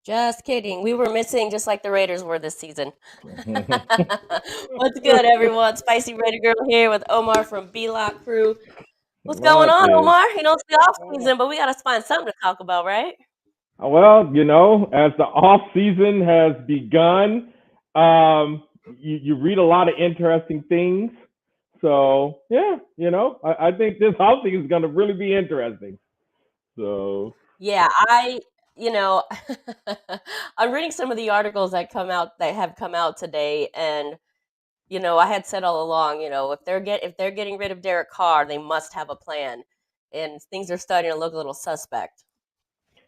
Just kidding. We were missing just like the Raiders were this season. What's good, everyone? Spicy Raider Girl here with Omar from B-Lock Crew. What's going What on, is? Omar? It's the off season, but we gotta find something to talk about, right? Well, as the off season has begun, you read a lot of interesting things. So yeah, I think this off season is going to really be interesting. So Yeah, you know, I'm reading some of the articles that have come out today, and I had said all along, if they're getting rid of Derek Carr, they must have a plan, and things are starting to look a little suspect.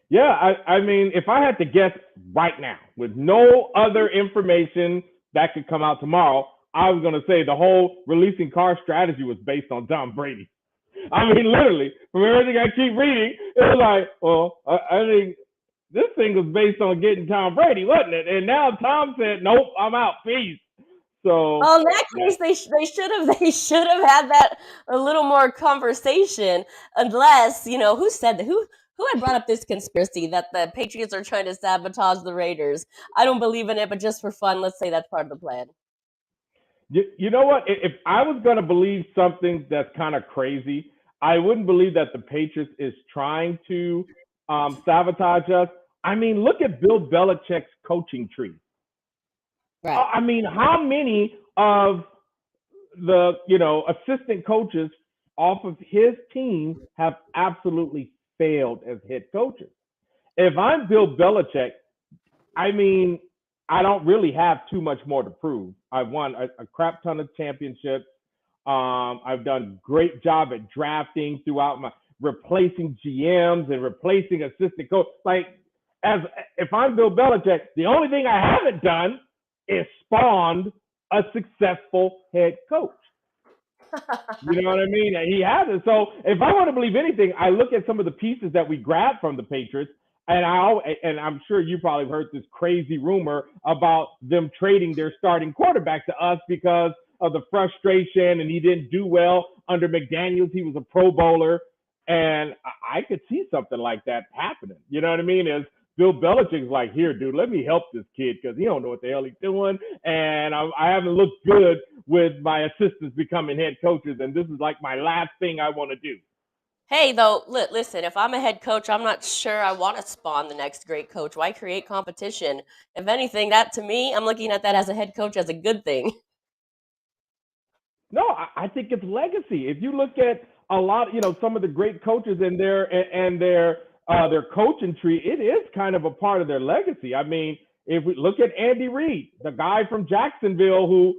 yeah, I mean, if I had to guess right now, with no other information that could come out tomorrow, I was going to say the whole releasing car strategy was based on Tom Brady. I mean, literally, from everything I keep reading, it was like, well, I think this thing was based on getting Tom Brady, wasn't it? And now Tom said, nope, I'm out, peace. So Well, in that case, they should have they should have had that a little more conversation. Unless who said that who had brought up this conspiracy that the Patriots are trying to sabotage the Raiders. I don't believe in it, but just for fun, let's say that's part of the plan. you know what? If I was going to believe something that's kind of crazy, I wouldn't believe that the Patriots is trying to sabotage us. I mean, look at Bill Belichick's coaching tree. Right. I mean, how many of the assistant coaches off of his team have absolutely failed as head coaches? If I'm Bill Belichick, I mean, I don't really have too much more to prove. I've won a crap ton of championships. I've done great job at drafting throughout my replacing GMs and replacing assistant coach. Like, as if I'm Bill Belichick, the only thing I haven't done is spawned a successful head coach. You know what I mean? He hasn't. So if I want to believe anything, I look at some of the pieces that we grabbed from the Patriots, and I'm sure you probably heard this crazy rumor about them trading their starting quarterback to us because of the frustration, and he didn't do well under McDaniels. He was a Pro Bowler, and I could see something like that happening. You know what I mean? As Bill Belichick's like, here, dude, let me help this kid because he don't know what the hell he's doing, and I haven't looked good with my assistants becoming head coaches, and this is like my last thing I want to do. Hey, though, listen, if I'm a head coach, I'm not sure I want to spawn the next great coach. Why create competition? If anything, that to me, I'm looking at that as a head coach as a good thing. No, I think it's legacy. If you look at a lot, some of the great coaches in their coaching tree, it is kind of a part of their legacy. I mean, if we look at Andy Reid, the guy from Jacksonville who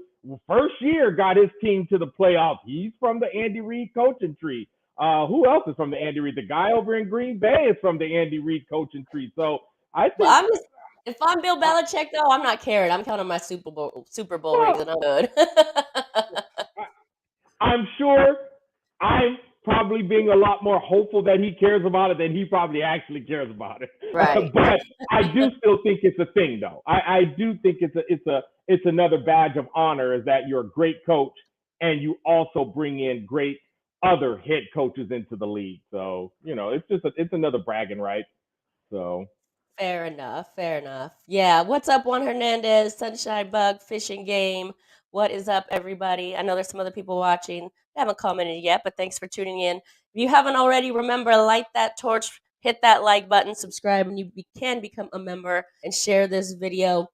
first year got his team to the playoffs, he's from the Andy Reid coaching tree. Who else is from the Andy Reid? The guy over in Green Bay is from the Andy Reid coaching tree. So I Well, think, if I'm Bill Belichick, though, I'm not caring. I'm counting my Super Bowl rings, well, and I'm good. I'm sure I'm probably being a lot more hopeful that he cares about it than he probably actually cares about it. Right. But I do still think it's a thing, though. I do think it's another badge of honor is that you're a great coach and you also bring in great other head coaches into the league. So it's another bragging right. So Fair enough. Fair enough. Yeah. What's up, Juan Hernandez, Sunshine Bug, Fishing Game? What is up, everybody? I know there's some other people watching. They haven't commented yet, but thanks for tuning in. If you haven't already, remember, light that torch, hit that like button, subscribe, and can become a member and share this video.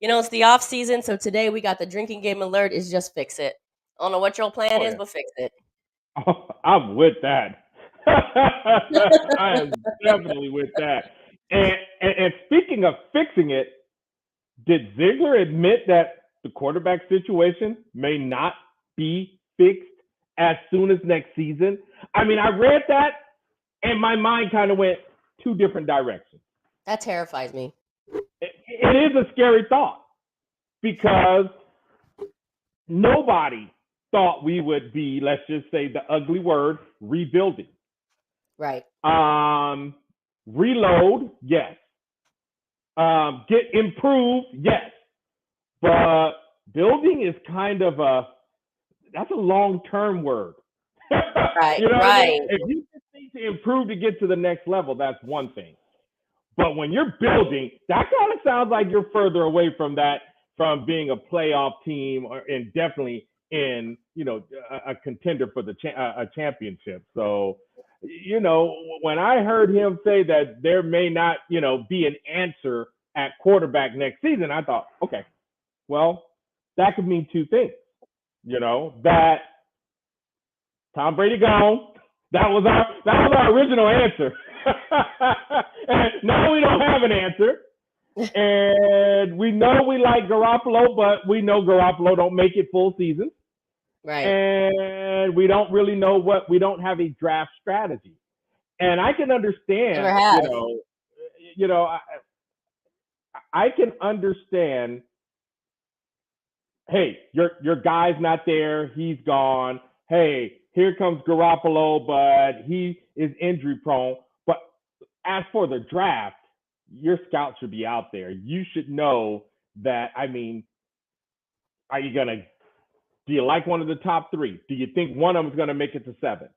It's the off season, so today we got the drinking game alert. Is just fix it. I don't know what your plan oh is, yeah, but fix it. I'm with that. I am definitely with that. And speaking of fixing it, did Ziegler admit that the quarterback situation may not be fixed as soon as next season? I mean, I read that and my mind kind of went two different directions. That terrifies me. It is a scary thought because nobody thought we would be, let's just say the ugly word, rebuilding. Right. Reload, yes. Get improved, yes. But building is kind of that's a long term word. Right. You know what I mean? Right. If you just need to improve to get to the next level, that's one thing. But when you're building, that kind of sounds like you're further away from that, from being a playoff team, or and definitely in a contender for a championship. So when I heard him say that there may not be an answer at quarterback next season, I thought, okay, well, that could mean two things. That Tom Brady gone. That was our original answer. And now we don't have an answer. And we know we like Garoppolo, but we know Garoppolo don't make it full season. Right. And we don't really know we don't have a draft strategy. And I can Never understand, have. I can understand, hey, your guy's not there, he's gone. Hey, here comes Garoppolo, but he is injury prone. But as for the draft, your scout should be out there. You should know that. I mean, are you gonna? Do you like one of the top three? Do you think one of them is gonna make it to seven?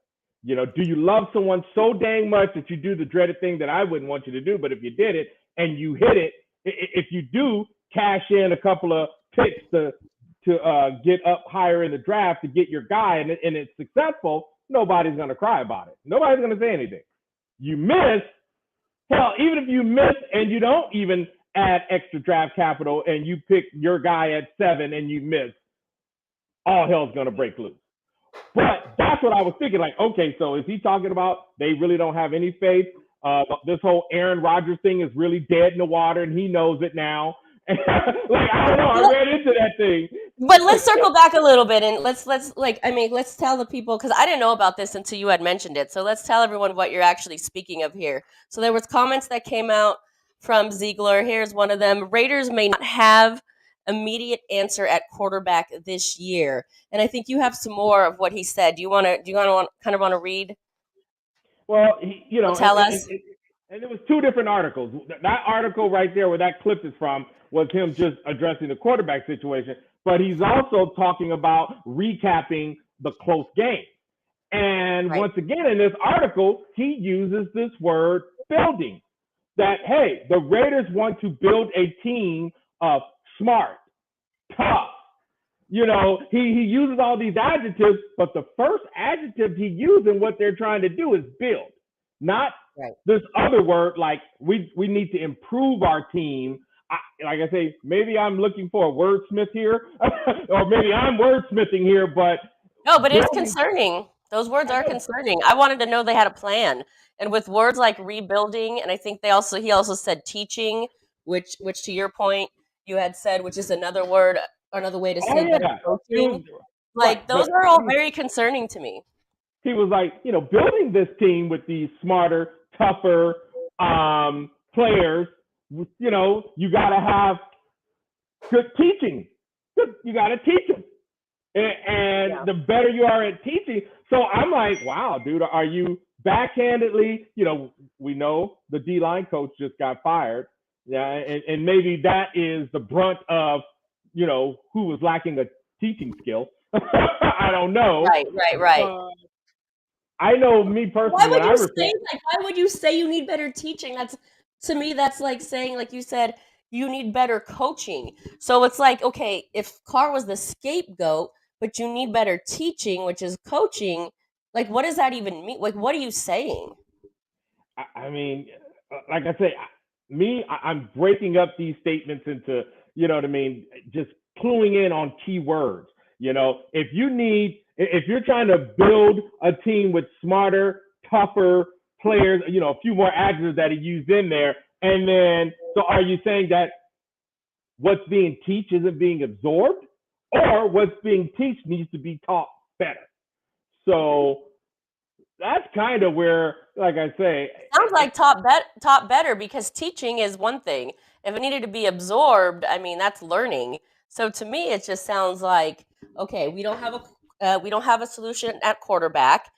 Do you love someone so dang much that you do the dreaded thing that I wouldn't want you to do? But if you did it and you hit it, if you do cash in a couple of picks to get up higher in the draft to get your guy, and it's successful, nobody's gonna cry about it. Nobody's gonna say anything. You miss, hell, even if you miss and you don't even add extra draft capital and you pick your guy at 7 and you miss, all hell's going to break loose. But that's what I was thinking. Like, okay, so is he talking about they really don't have any faith? This whole Aaron Rodgers thing is really dead in the water, and he knows it now. Like, I don't know. I read into that thing. But let's circle back a little bit and let's tell the people, because I didn't know about this until you had mentioned it. So let's tell everyone what you're actually speaking of here. So there was comments that came out from Ziegler. Here's one of them. Raiders may not have immediate answer at quarterback this year. And I think you have some more of what he said. Do you want to kind of want to read? Well, Well, tell us. and it was two different articles. That article right there, where that clip is from, was him just addressing the quarterback situation. But he's also talking about recapping the close game. And Right. once again, in this article, he uses this word building. That, hey, the Raiders want to build a team of smart, tough. He uses all these adjectives, but the first adjective he uses in what they're trying to do is build, not Right. this other word like we need to improve our team. Like I say, maybe I'm looking for a wordsmith here, or maybe I'm wordsmithing here, but No, but it's building. concerning. Those words I are know, concerning. I wanted to know they had a plan. And with words like rebuilding, and I think he also said teaching, which to your point you had said, which is another word, another way to oh say better yeah, it coaching. was right, Like those but are all very concerning to me. he was like, building this team with these smarter, tougher players. You got to have good teaching. You got to teach them, Yeah. and the better you are at teaching. So I'm like, wow, dude, are you backhandedly? We know the D line coach just got fired. Yeah, and maybe that is the brunt of who was lacking a teaching skill. I don't know. Right, right, right. I know me personally Why when would I you say reflect. why would you say you need better teaching? That's to me that's like saying, like you said, you need better coaching. So it's like, okay, if Carr was the scapegoat, but you need better teaching, which is coaching, like what does that even mean? Like what are you saying? I mean, like I say, I'm breaking up these statements into, what I mean, just cluing in on key words. If you're trying to build a team with smarter, tougher players, a few more adjectives that he used in there, and then, so are you saying that what's being taught isn't being absorbed, or what's being taught needs to be taught better? So that's kind of where, like I say, Sounds like top better, because teaching is one thing. If it needed to be absorbed, I mean that's learning. So to me, it just sounds like, okay, we don't have a solution at quarterback.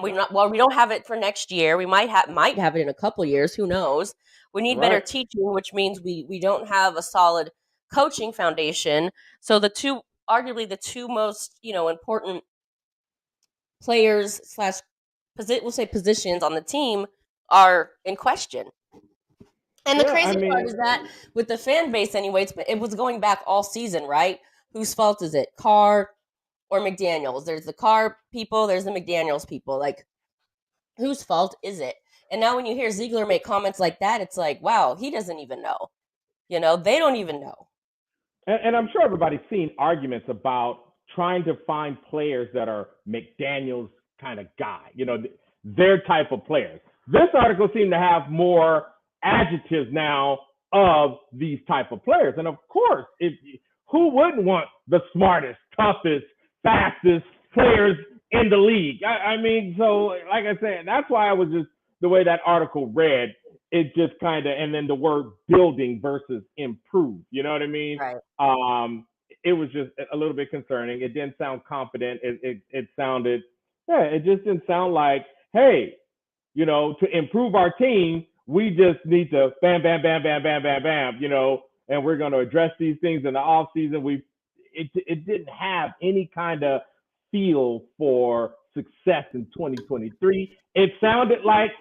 We don't have it for next year. We might have it in a couple years. Who knows? We need better right. teaching, which means we don't have a solid coaching foundation. So arguably the two most important players slash we'll say positions on the team are in question. And the Yeah, I crazy part mean, is that with the fan base anyway, it was going back all season, right? Whose fault is it? Carr or McDaniels? There's the Carr people, there's the McDaniels people. Like, whose fault is it? And now when you hear Ziegler make comments like that, it's like, wow, he doesn't even know. They don't even know. and I'm sure everybody's seen arguments about trying to find players that are McDaniel's kind of guy, their type of players. This article seemed to have more adjectives now of these type of players. And of course, who wouldn't want the smartest, toughest, fastest players in the league? I mean, so like I said, that's why I was just the way that article read. It just kind of, and then the word building versus improve. You know what I mean? Right. Um, it was just a little bit concerning. It didn't sound confident. It sounded, yeah, it just didn't sound like, hey, to improve our team, we just need to bam, bam, bam, bam, bam, bam, bam, and we're going to address these things in the off season. It didn't have any kind of feel for success in 2023. It sounded like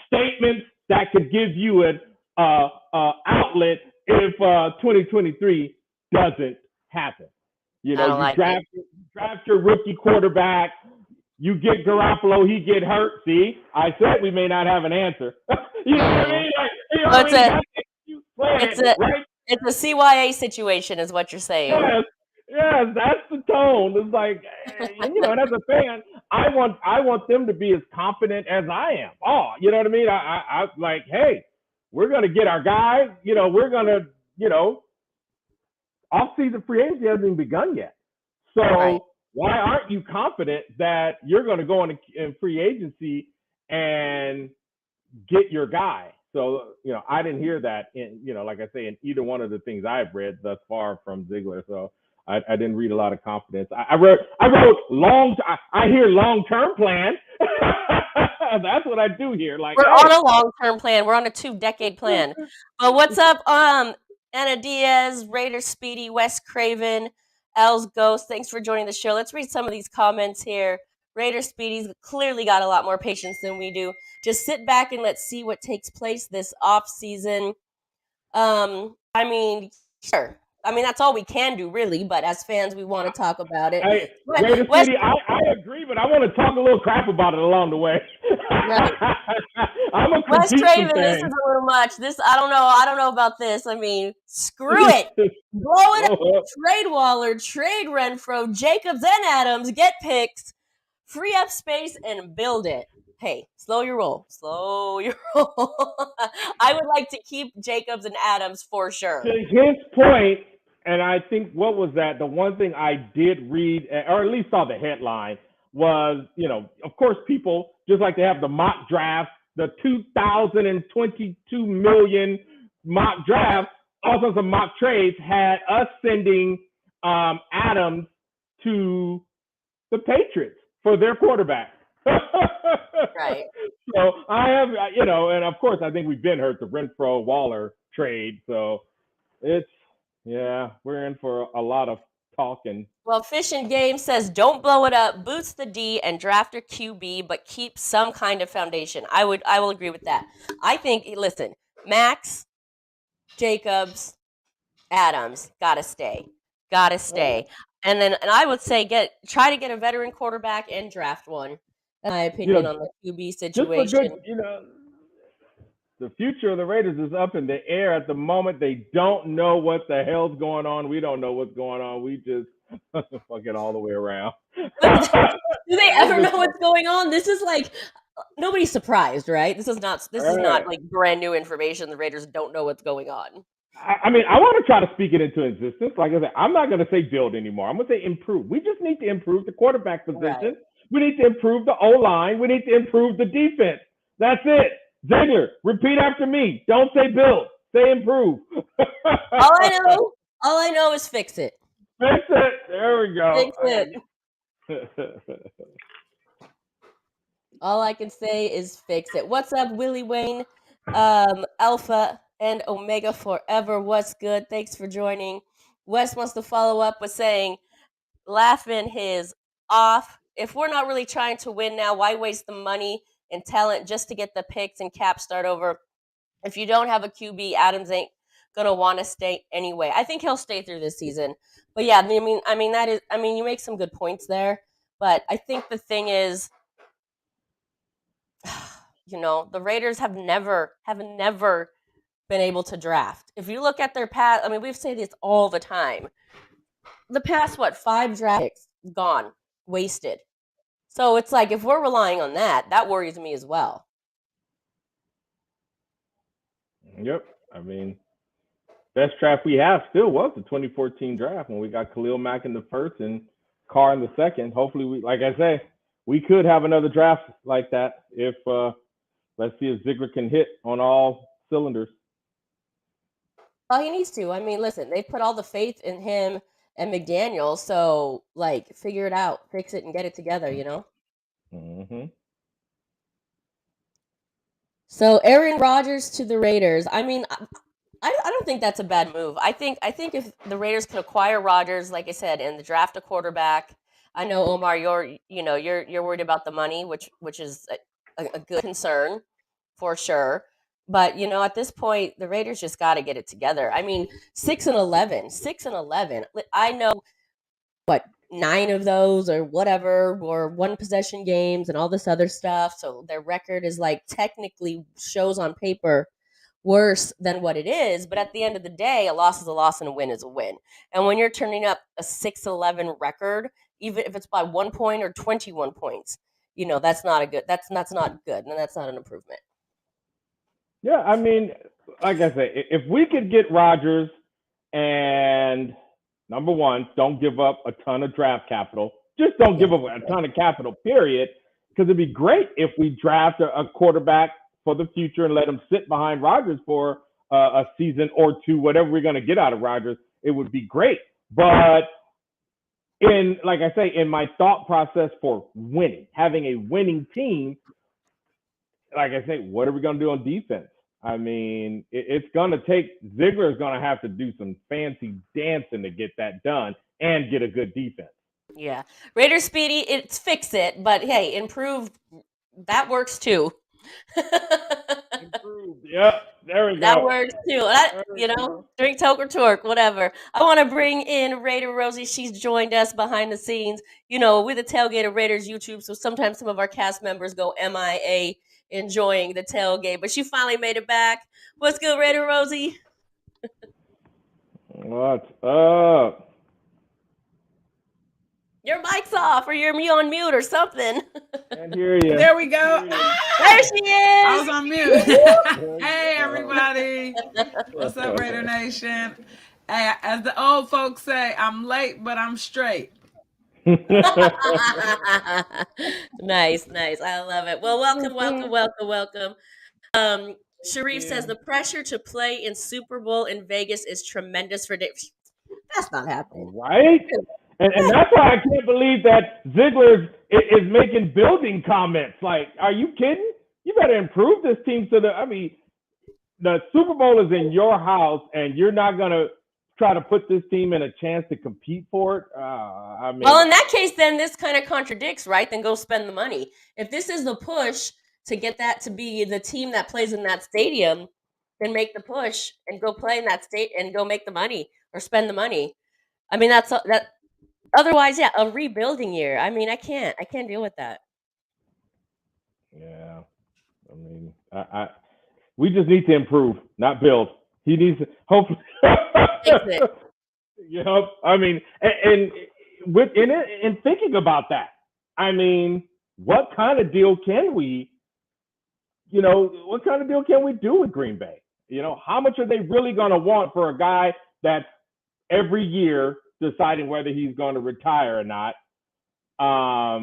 statements that could give you an outlet if 2023 doesn't happen. I don't You like it. draft your rookie quarterback. You get Garoppolo, he get hurt. See, I said we may not have an answer. You know what I Mm. mean? Like, he So it's already a got the excuse plan, it's a right? it's a CYA situation, is what you're saying. Yes, yes, that's the tone. It's like, and as a fan, I want them to be as confident as I am. Oh, you know what I mean? I like, hey, we're gonna get our guys. We're gonna, off-season free agency hasn't even begun yet. Right. So why aren't you confident that you're going to go in free agency and get your guy? So, I didn't hear that like I say, in either one of the things I've read thus far from Ziegler. So I didn't read a lot of confidence. I wrote I hear long-term plan. That's what I do here. Like, We're hey, on a long-term plan. We're on a 2-decade plan. But what's up, Anna Diaz, Raider Speedy, Wes Craven, Els Ghost? Thanks for joining the show. Let's read some of these comments here. Raider Speedy's clearly got a lot more patience than we do. Just sit back and let's see what takes place this off season. I mean, sure. I mean, that's all we can do, really. But as fans, we want to talk about it. Hey, Raider Wes, City, I agree, but I want to talk a little crap about it along the way. right. I'm gonna Wes critique some Craven, this is things. a little much. This I don't know. I don't know about this. I mean, screw it. Blow it up. Blow up. Trade Waller, trade Renfro, Jacobs and Adams, get picks, free up space, and build it. Hey, slow your roll. Slow your roll. I would like to keep Jacobs and Adams for To sure. his point, and I think what was that? The one thing I did read, or at least saw the headline, was of course, people just like to have the mock draft, the 2022 million mock draft, also some mock trades had us sending Adams to the Patriots for their quarterback. Right. So I have, and of course, I think we've been hurt the Renfro Waller trade. So it's, yeah, we're in for a lot of talking. Well, Fish and Game says don't blow it up, boost the D, and draft a QB, but keep some kind of foundation. I will agree with that. I think listen, Max, Jacobs, Adams, gotta stay. Gotta stay. And I would say try to get a veteran quarterback and draft one. That's my You opinion know, on the QB just for good, situation. the future of the Raiders is up in the air at the moment. They don't know what the hell's going on. We don't know what's going on. We just fuck it all the way around. But do they ever know what's going on? This is like nobody's surprised, right? This is not Right. like brand new information. The Raiders don't know what's going on. I mean, I want to try to speak it into existence. Like I said, I'm not going to say build anymore. I'm going to say improve. We just need to improve the quarterback Right. position. We need to improve the O line. We need to improve the defense. That's it. Ziegler, repeat after me. Don't say build. Say improve. All I know, all I know is fix it. Fix it. There we go. Fix it. All I can say is fix it. What's up, Willie Wayne? Alpha and Omega forever. What's good? Thanks for joining. Wes wants to follow up with saying, laughing his off. If we're not really trying to win now, why waste the money and talent just to get the picks and cap start over? If you don't have a QB, Adams ain't gonna want to stay anyway. I think he'll stay through this season. But yeah, you make some good points there. But I think the thing is, the Raiders have never been able to draft. If you look at their past, we've said this all the time. The past, what, 5 draft picks gone, wasted. So it's like, if we're relying on that worries me as well. Yep. Best draft we have still was the 2014 draft when we got Khalil Mack in the first and Carr in the second. Hopefully, like I say, we could have another draft like that if let's see if Ziegler can hit on all cylinders. Well, he needs to. Listen, they put all the faith in him and McDaniel, so figure it out, fix it, and get it together. Mm-hmm. So Aaron Rodgers to the Raiders. I don't think that's a bad move. I think if the Raiders can acquire Rodgers, like I said, and draft a quarterback. I know, Omar, you're worried about the money, which is a good concern for sure. But at this point, the Raiders just got to get it together. 6-11, 6-11. I know what 9 of those or whatever were one possession games and all this other stuff. So their record is technically shows on paper worse than what it is. But at the end of the day, a loss is a loss and a win is a win. And when you're turning up a 6-11 record, even if it's by 1 point or 21 points, that's not a good. That's not good, and that's not an improvement. Yeah, like I say, if we could get Rodgers and number one, don't give up a ton of draft capital. Just don't give up a ton of capital, period. Because it'd be great if we draft a quarterback for the future and let him sit behind Rodgers for a season or two, whatever we're going to get out of Rodgers. It would be great. But like I say, in my thought process for winning, having a winning team, like I say, what are we going to do on defense? It's going to take Ziegler is going to have to do some fancy dancing to get that done and get a good defense. Yeah, Raiders Speedy, it's fix it, but hey, improve, that works too. Improved. Yep, there we go. That works too. Drink, toke, or torque, whatever. I want to bring in Raider Rosie. She's joined us behind the scenes, with the Tailgate of Raiders YouTube. So sometimes some of our cast members go MIA enjoying the tailgate, but she finally made it back. What's good, Raider Rosie? What's up? Your mic's off, or you're on mute, or something. Can't hear you. There we go. There she is. I was on mute. Hey, everybody. What's up, Raider Nation? Hey, as the old folks say, I'm late, but I'm straight. Nice. I love it. Well, welcome. Sharif says the pressure to play in Super Bowl in Vegas is tremendous for Dave. That's not happening. Right? And that's why I can't believe that Ziegler is making building comments. Like, are you kidding? You better improve this team the Super Bowl is in your house, and you're not going to try to put this team in a chance to compete for it. Well, in that case, then this kind of contradicts, right? Then go spend the money. If this is the push to get that to be the team that plays in that stadium, then make the push and go play in that state and go make the money or spend the money. That's that. Otherwise, yeah, a rebuilding year. I can't deal with that. Yeah, we just need to improve, not build. He needs to hopefully. Yep. And thinking about that, what kind of deal can we? What kind of deal can we do with Green Bay? How much are they really going to want for a guy that's every year deciding whether he's going to retire or not? Are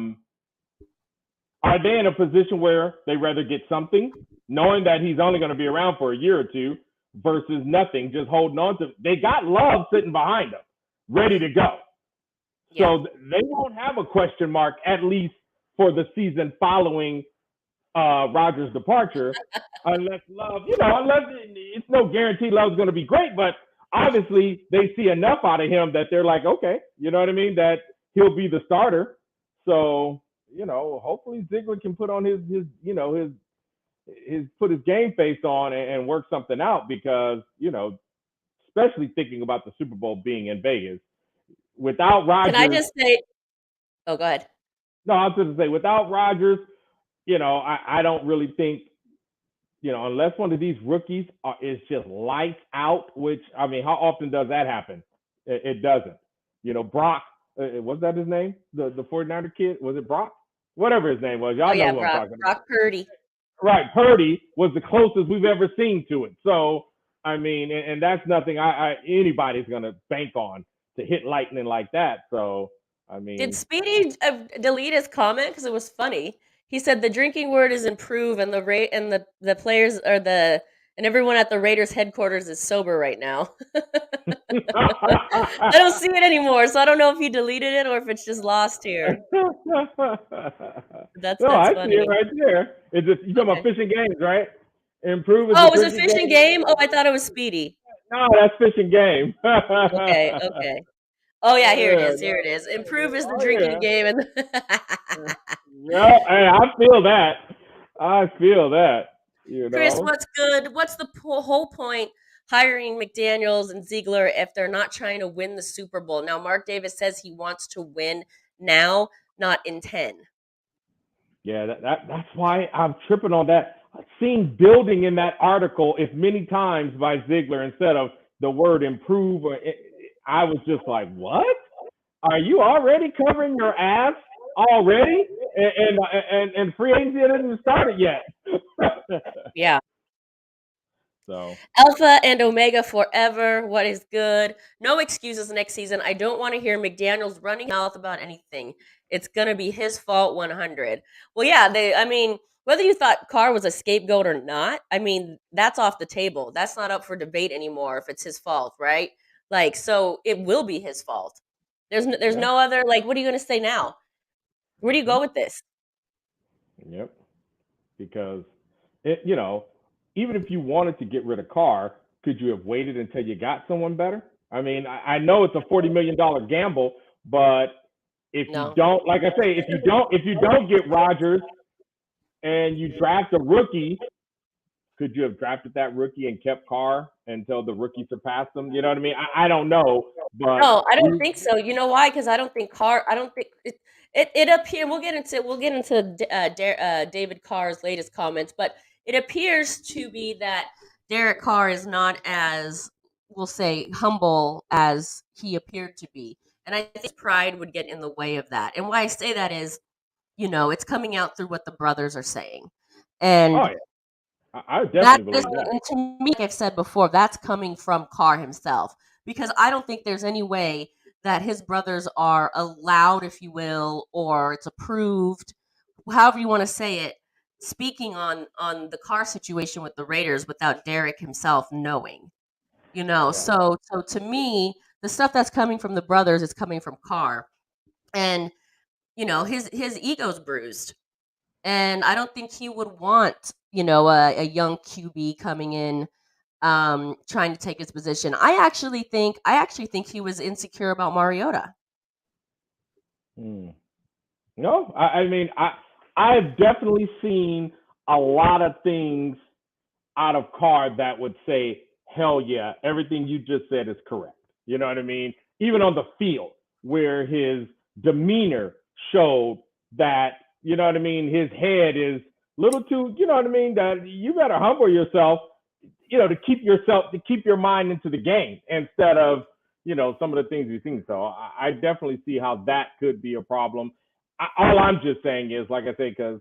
they in a position where they rather get something, knowing that he's only going to be around for a year or two, versus nothing, just holding on to? They got Love sitting behind them, ready to go. Yeah. So they won't have a question mark, at least for the season following Rodgers' departure, unless Love, unless it's no guarantee Love's going to be great, but obviously they see enough out of him that they're like, okay, you know what I mean, that he'll be the starter. So, hopefully Ziegler can put on his put his game face on and work something out because especially thinking about the Super Bowl being in Vegas without Can I Rodgers. just say? Oh, go ahead. No, I was going to say without Rodgers, I don't really think unless one of these rookies is just lights out, which, I mean, how often does that happen? It doesn't. Brock, was that his name? The 49er kid? Was it Brock? Whatever his name was. Oh Y'all know yeah, who I'm talking about. Brock Purdy. Right. Purdy was the closest we've ever seen to it. So, I mean, and that's nothing anybody's going to bank on to hit lightning like that. So, I mean. Did Speedy delete his comment because it was funny? He said the drinking word is improve, and the players and everyone at the Raiders headquarters is sober right now. I don't see it anymore, so I don't know if he deleted it or if it's just lost here. That's I funny. see it right there. It's just, you talking about fishing games, right? Improve is Oh, a was it drinking fishing game? Oh, I thought it was Speedy. No, that's fishing game. Okay. Oh yeah, here it Yeah, is. Here it is. Improve is the oh drinking yeah. game, and Yeah, hey, I feel that. I feel that. Chris, what's good? What's the whole point hiring McDaniels and Ziegler if they're not trying to win the Super Bowl? Now, Mark Davis says he wants to win now, not in 10. Yeah, that's why I'm tripping on that. I've seen building in that article if many times by Ziegler instead of the word improve. I was just like, what? Are you already covering your ass already? And free agency hasn't even started yet. Yeah. So Alpha and Omega forever. What is good? No excuses next season. I don't want to hear McDaniels running mouth about anything. It's gonna be his fault 100. Well, yeah, I mean, whether you thought Carr was a scapegoat or not, I mean, that's off the table. That's not up for debate anymore if it's his fault, right? Like, so it will be his fault. There's yeah. no other, like, what are you gonna say now? Where do you go with this? Yep. Because even if you wanted to get rid of Carr, could you have waited until you got someone better? I mean, I know it's a $40 million gamble, but if you No. don't, like I say, if you don't get Rodgers and you draft a rookie, could you have drafted that rookie and kept Carr until the rookie surpassed him? You know what I mean? I don't know, but No, I don't think so. You know why? Because I don't think Carr. I don't think it appears. We'll get into David Carr's latest comments, but it appears to be that Derek Carr is not as, we'll say, humble as he appeared to be, and I think pride would get in the way of that. And why I say that is, it's coming out through what the brothers are saying, and oh yeah, I that definitely is, believe that. and to me, like I've said before, that's coming from Carr himself. Because I don't think there's any way that his brothers are allowed, if you will, or it's approved, however you want to say it, speaking on the Carr situation with the Raiders without Derek himself knowing. Right. So to me, the stuff that's coming from the brothers is coming from Carr. And, his ego's bruised. And I don't think he would want, a young QB coming in, trying to take his position. I actually think he was insecure about Mariota. No, I mean, I've definitely seen a lot of things out of Carr that would say, hell yeah, everything you just said is correct. You know what I mean? Even on the field, where his demeanor showed that, you know what I mean, his head is a little too, you know what I mean, that you better humble yourself, to keep your mind into the game instead of, some of the things we've seen. So I definitely see how that could be a problem. All I'm just saying is, like I say, because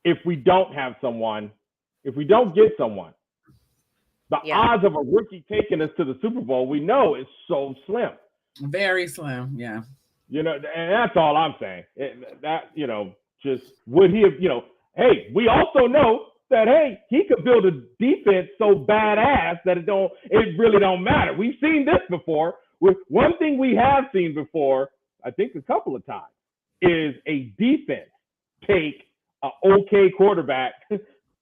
if we don't get someone, the odds of a rookie taking us to the Super Bowl, we know is so slim. Very slim, yeah. And that's all I'm saying. Just would he have, hey, we also know that, hey, he could build a defense so badass that it really don't matter. We've seen this before. One thing we have seen before, I think a couple of times, is a defense take an okay quarterback to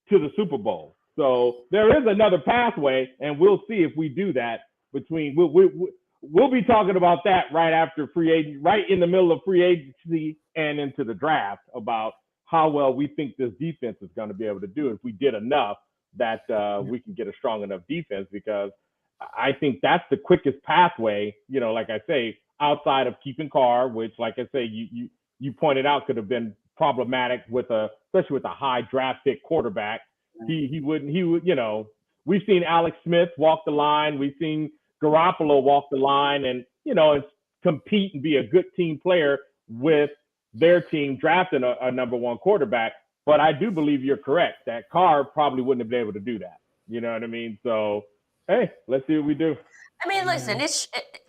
the Super Bowl. So there is another pathway, and we'll see if we do that. We'll be talking about that right after free agent, right in the middle of free agency and into the draft, about how well we think this defense is going to be able to do if we did enough that we can get a strong enough defense, because I think that's the quickest pathway, like I say, outside of keeping Carr, which, like I say, you pointed out could have been problematic especially with a high draft pick quarterback. He would, we've seen Alex Smith walk the line. We've seen Garoppolo walk the line and, and compete and be a good team player with their team drafting a number one quarterback. But I do believe you're correct that Carr probably wouldn't have been able to do that. You know what I mean? So, hey, let's see what we do. I mean, listen,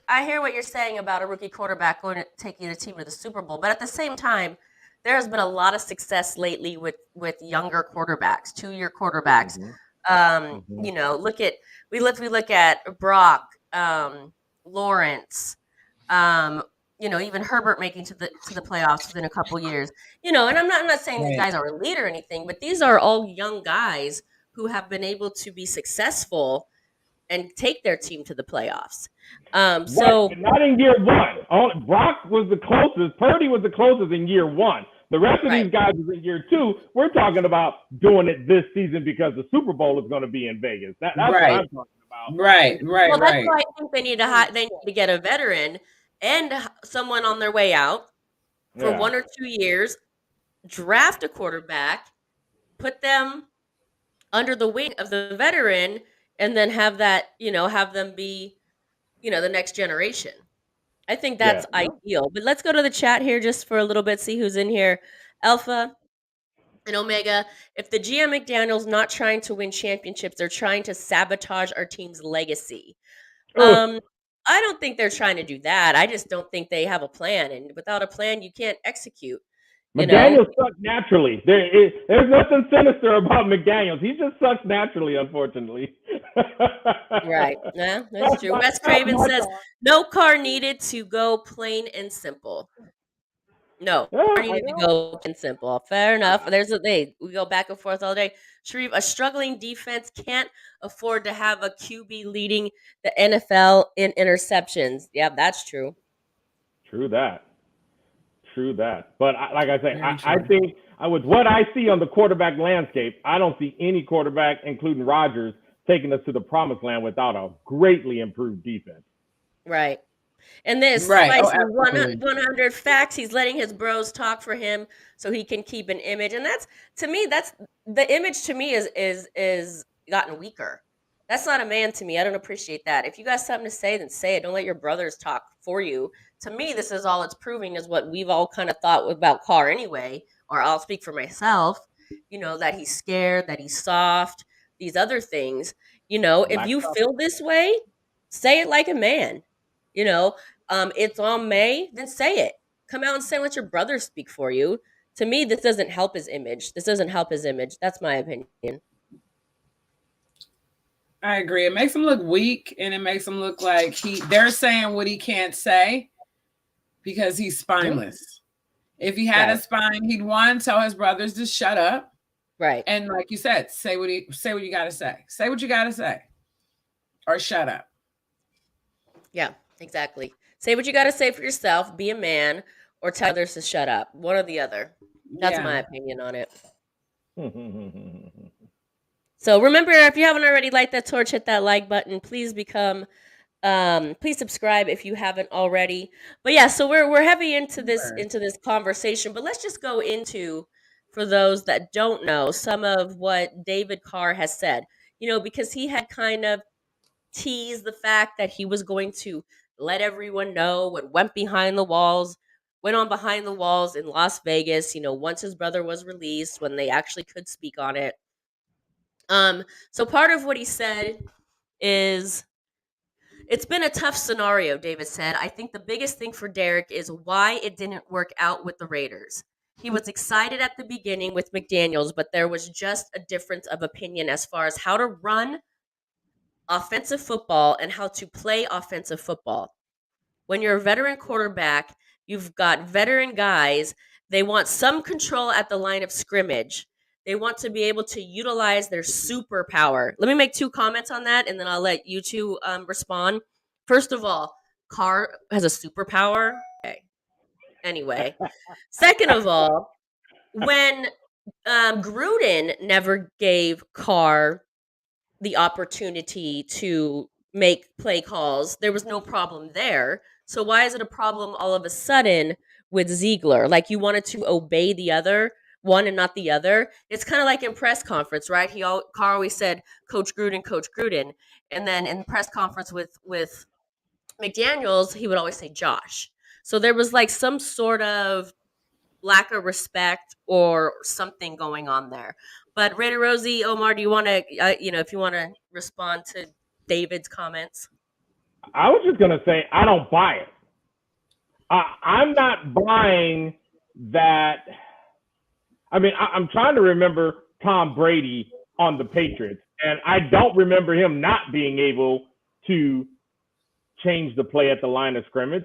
I hear what you're saying about a rookie quarterback taking the team to the Super Bowl, but at the same time, there has been a lot of success lately with younger quarterbacks, 2-year quarterbacks. We look at Brock, Lawrence, even Herbert making to the playoffs within a couple years. And I'm not saying these guys are elite or anything, but these are all young guys who have been able to be successful and take their team to the playoffs. So not in year one. Brock was the closest. Purdy was the closest in year one. The rest of these guys is in year two. We're talking about doing it this season because the Super Bowl is going to be in Vegas. That's what I'm talking about. Right. Well, that's why I think they need to get a veteran and someone on their way out for 1 or 2 years, draft a quarterback, put them under the wing of the veteran, and then have them be, the next generation. I think that's ideal. But let's go to the chat here just for a little bit, see who's in here. Alpha and Omega, if the GM McDaniel's not trying to win championships, they're trying to sabotage our team's legacy. I don't think they're trying to do that. I just don't think they have a plan. And without a plan, you can't execute. McDaniels sucks naturally. There's nothing sinister about McDaniels. He just sucks naturally, unfortunately. Right. Yeah, that's true. Wes Craven says, no Carr needed to go plain and simple. No, Carr needed to go plain and simple. Fair enough. We go back and forth all day. Sharif, a struggling defense can't afford to have a QB leading the NFL in interceptions. Yeah, that's true. True that. But like I say, I think with what I see on the quarterback landscape, I don't see any quarterback, including Rodgers, taking us to the promised land without a greatly improved defense. Right. And this spicy 100 facts, he's letting his bros talk for him so he can keep an image. And that's the image to me is gotten weaker. That's not a man to me. I don't appreciate that. If you got something to say, then say it. Don't let your brothers talk for you. To me, this is all it's proving is what we've all kind of thought about Carr anyway, or I'll speak for myself, that he's scared, that he's soft, these other things. If you feel this way, say it like a man. It's on May, then say it. Come out and say let your brothers speak for you. To me, this doesn't help his image. That's my opinion. I agree. It makes him look weak, and it makes him look like they're saying what he can't say because he's spineless. If he had a spine, he'd tell his brothers to shut up. Right. And like you said, say what you gotta say. Say what you gotta say. Or shut up. Yeah, exactly. Say what you gotta say for yourself, be a man, or tell others to shut up. One or the other. That's my opinion on it. So remember, if you haven't already, light that torch, hit that like button. Please please subscribe if you haven't already. But yeah, so we're heavy into this conversation. But let's just go into, for those that don't know, some of what David Carr has said. Because he had kind of teased the fact that he was going to let everyone know what went on behind the walls in Las Vegas, once his brother was released, when they actually could speak on it. So part of what he said is, it's been a tough scenario, David said. I think the biggest thing for Derek is why it didn't work out with the Raiders. He was excited at the beginning with McDaniels, but there was just a difference of opinion as far as how to run offensive football and how to play offensive football. When you're a veteran quarterback, you've got veteran guys. They want some control at the line of scrimmage. They want to be able to utilize their superpower. Let me make 2 comments on that, and then I'll let you two respond. First of all, Carr has a superpower. Okay. Anyway. Second of all, when Gruden never gave Carr the opportunity to make play calls, there was no problem there. So why is it a problem all of a sudden with Ziegler? Like you wanted to obey the other one and not the other. It's kind of like in press conference, right? Carr always said Coach Gruden, and then in press conference with McDaniels, he would always say Josh. So there was like some sort of lack of respect or something going on there. But Raider Rosie, Omar, do you want to, if you want to respond to David's comments? I was just gonna say I don't buy it. I'm not buying that. I mean, I'm trying to remember Tom Brady on the Patriots, and I don't remember him not being able to change the play at the line of scrimmage.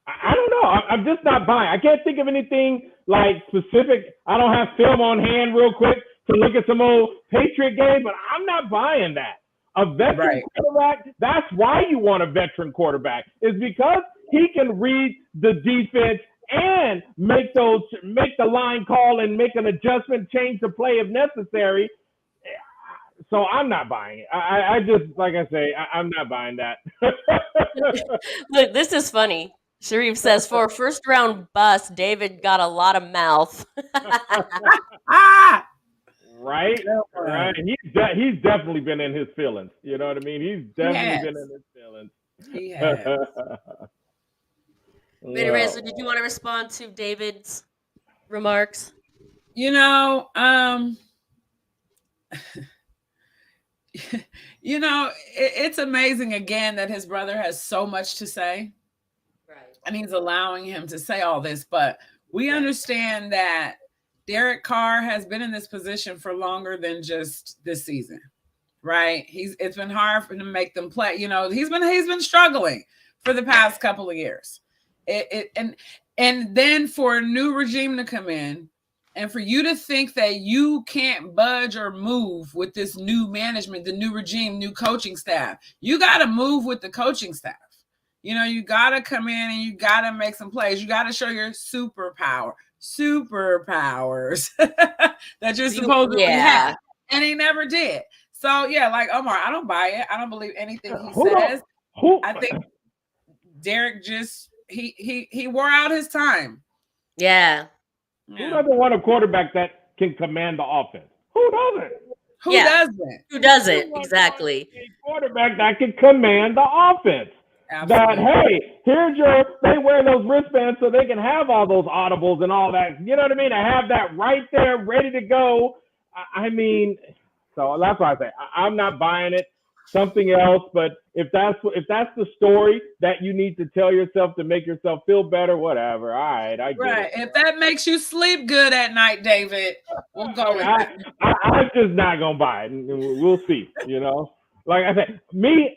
I don't know. I'm just not buying. I can't think of anything like specific. I don't have film on hand real quick to look at some old Patriot game, but I'm not buying that. A veteran quarterback, that's why you want a veteran quarterback, is because he can read the defense and make the line call and make an adjustment, change the play if necessary. So I'm not buying it. I just, like I say, I'm not buying that. Look, this is funny. Sharif says, for a first round bust, David got a lot of mouth. Right. He's definitely been in his feelings. You know what I mean? He's definitely been in his feelings. He has. Raider Razor, did you want to respond to David's remarks? It's amazing again that his brother has so much to say. Right. And he's allowing him to say all this, but we understand that Derek Carr has been in this position for longer than just this season, right? It's been hard for him to make them play. He's been struggling for the past couple of years. And then for a new regime to come in, and for you to think that you can't budge or move with this new management, the new regime, new coaching staff, you got to move with the coaching staff. You got to come in and you got to make some plays. You got to show your superpowers that you're supposed to have. And he never did. So, yeah, like Omar, I don't buy it. I don't believe anything he says. I think Derek he wore out his time. Yeah. Who doesn't want a quarterback that can command the offense? Who doesn't? Who doesn't? Exactly. A quarterback that can command the offense. Absolutely. That, hey, they wear those wristbands so they can have all those audibles and all that. You know what I mean? I have that right there ready to go. I mean, so that's why I say I'm not buying it. Something else, but if that's the story that you need to tell yourself to make yourself feel better, whatever. All right, I get it. If that makes you sleep good at night, David, we'll go with that. I'm just not gonna buy it. We'll see. Like I said,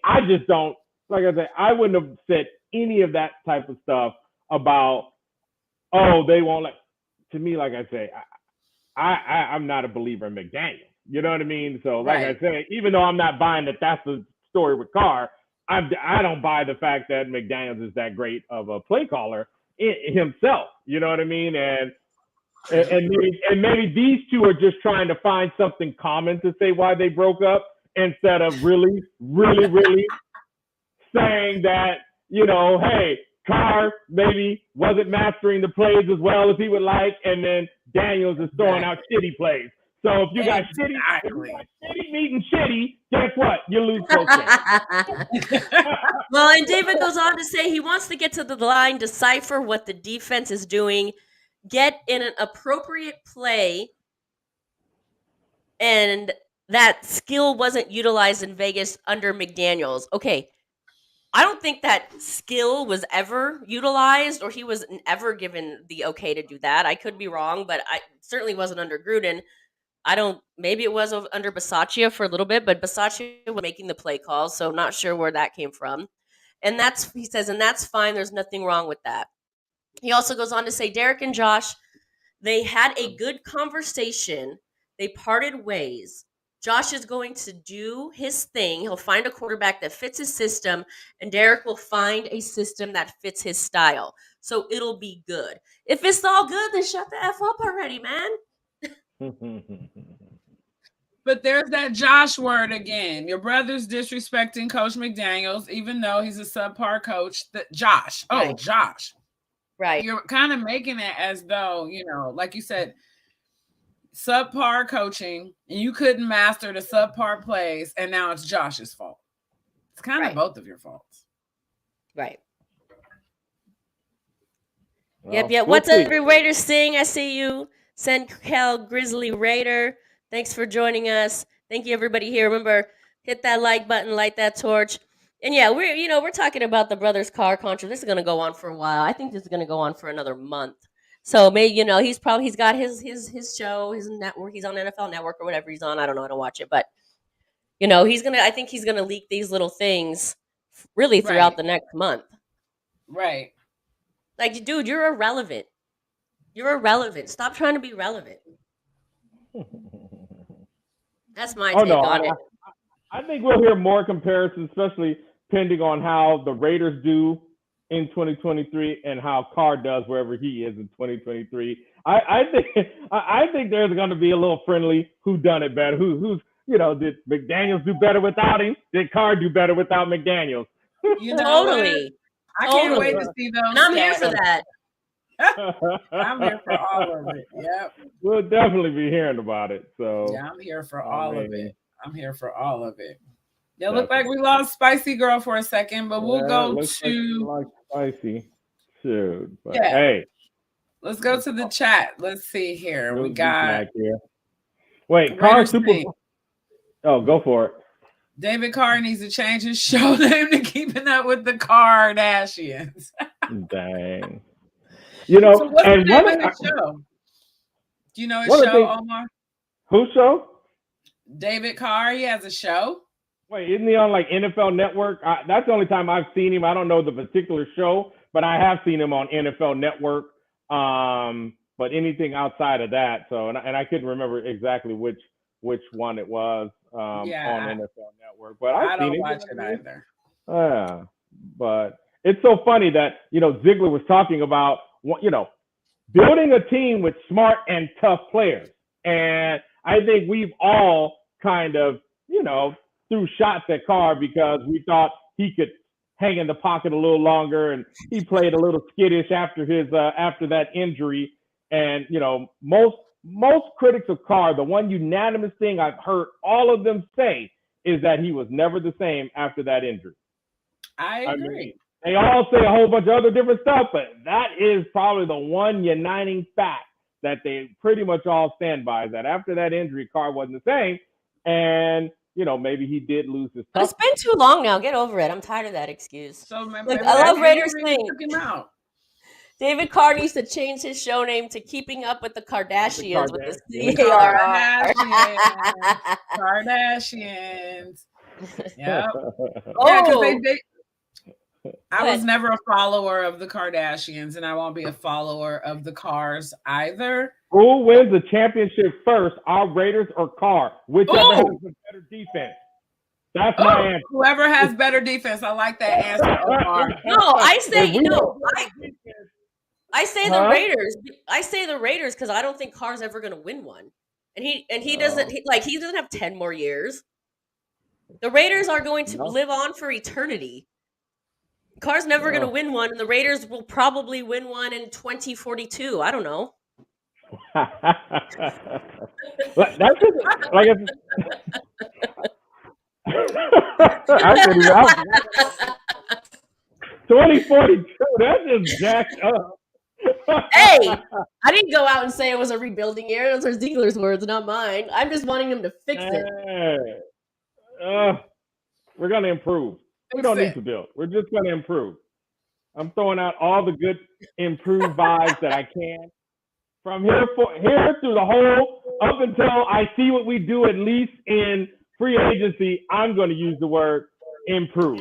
I just don't. Like I said, I wouldn't have said any of that type of stuff about. Oh, they won't let. To me, like I say, I'm not a believer in McDaniel. You know what I mean? So, like I said, even though I'm not buying that that's the story with Carr, I don't buy the fact that McDaniels is that great of a play caller himself. You know what I mean? And maybe these two are just trying to find something common to say why they broke up instead of really, really, really saying that, hey, Carr maybe wasn't mastering the plays as well as he would like, and then Daniels is throwing out shitty plays. So if you got shitty meeting shitty, guess what? You lose those games. Well, and David goes on to say he wants to get to the line, decipher what the defense is doing, get in an appropriate play, and that skill wasn't utilized in Vegas under McDaniels. Okay, I don't think that skill was ever utilized or he was ever given the okay to do that. I could be wrong, but I certainly wasn't under Gruden. Maybe it was under Bisaccia for a little bit, but Bisaccia was making the play calls, so not sure where that came from. And he says, and that's fine. There's nothing wrong with that. He also goes on to say, Derek and Josh, they had a good conversation. They parted ways. Josh is going to do his thing. He'll find a quarterback that fits his system, and Derek will find a system that fits his style. So it'll be good. If it's all good, then shut the F up already, man. But there's that Josh word again. Your brother's disrespecting Coach McDaniels, even though he's a subpar coach. Josh. Oh, Right. Josh. Right. You're kind of making it as though, like you said, subpar coaching, and you couldn't master the subpar plays, and now it's Josh's fault. It's kind of both of your faults. Right. Well, Yep. What's up, every Raiders Sing? I see you. Cal Grizzly Raider. Thanks for joining us. Thank you, everybody here. Remember, hit that like button, light that torch. And yeah, we're talking about the brothers Carr controversy. This is going to go on for a while. I think this is going to go on for another month. So maybe he's got his show, his network. He's on NFL Network or whatever he's on. I don't know. I don't watch it, but I think he's gonna leak these little things really throughout the next month. Right. Like, dude, you're irrelevant. You're irrelevant. Stop trying to be relevant. That's my take on it. I think we'll hear more comparisons, especially depending on how the Raiders do in 2023 and how Carr does wherever he is in 2023. I think there's going to be a little friendly who done it better. Who's did McDaniels do better without him? Did Carr do better without McDaniels? Totally. I can't wait to see those. And I'm here for that. I'm here for all of it. Yep. We'll definitely be hearing about it. So yeah, I'm here for all of it. I'm here for all of it. Yeah, look like we lost Spicy Girl for a second, but we'll go to like Spicy. Shoot. But yeah. Hey. Let's go to the chat. Let's see here. We got Wait, Carr Super. Oh, go for it. David Carr needs to change his show name to Keeping Up with the Kardashians. Dang. So what's the name of his show? Do you know his show, Omar? Whose show? David Carr. He has a show. Wait, isn't he on like NFL Network? That's the only time I've seen him. I don't know the particular show, but I have seen him on NFL Network. But anything outside of that, so and I couldn't remember exactly which one it was on NFL Network. But I don't watch it either. Yeah, but it's so funny that Ziegler was talking about building a team with smart and tough players, and I think we've all kind of threw shots at Carr because we thought he could hang in the pocket a little longer, and he played a little skittish after that injury. And most critics of Carr, the one unanimous thing I've heard all of them say is that he was never the same after that injury. I agree. I mean, they all say a whole bunch of other different stuff, but that is probably the one uniting fact that they pretty much all stand by, is that after that injury, Carr wasn't the same. And maybe he did lose his touch. It's been too long now. Get over it. I'm tired of that excuse. So look, I love Raiders Sing. David Carr needs to change his show name to Keeping Up with the Kardashians with the C-A-R-R. Kardashians. Yep. I was never a follower of the Kardashians, and I won't be a follower of the Carrs either. Who wins the championship first, our Raiders or Carr? Whichever has the better defense. That's my answer. Whoever has better defense. I like that answer, Omar. No, I say I say the Raiders. I say the Raiders because I don't think Carr's ever going to win one, and he doesn't he doesn't have 10 more years. The Raiders are going to live on for eternity. Carr's never going to win one, and the Raiders will probably win one in 2042. I don't know. That's just like 2042. That's just jacked up. Hey, I didn't go out and say it was a rebuilding year. Those are Ziegler's words, not mine. I'm just wanting them to fix it. We're going to improve. We don't need to build. We're just going to improve. I'm throwing out all the good improved vibes that I can. From here through the whole, up until I see what we do at least in free agency, I'm going to use the word improve.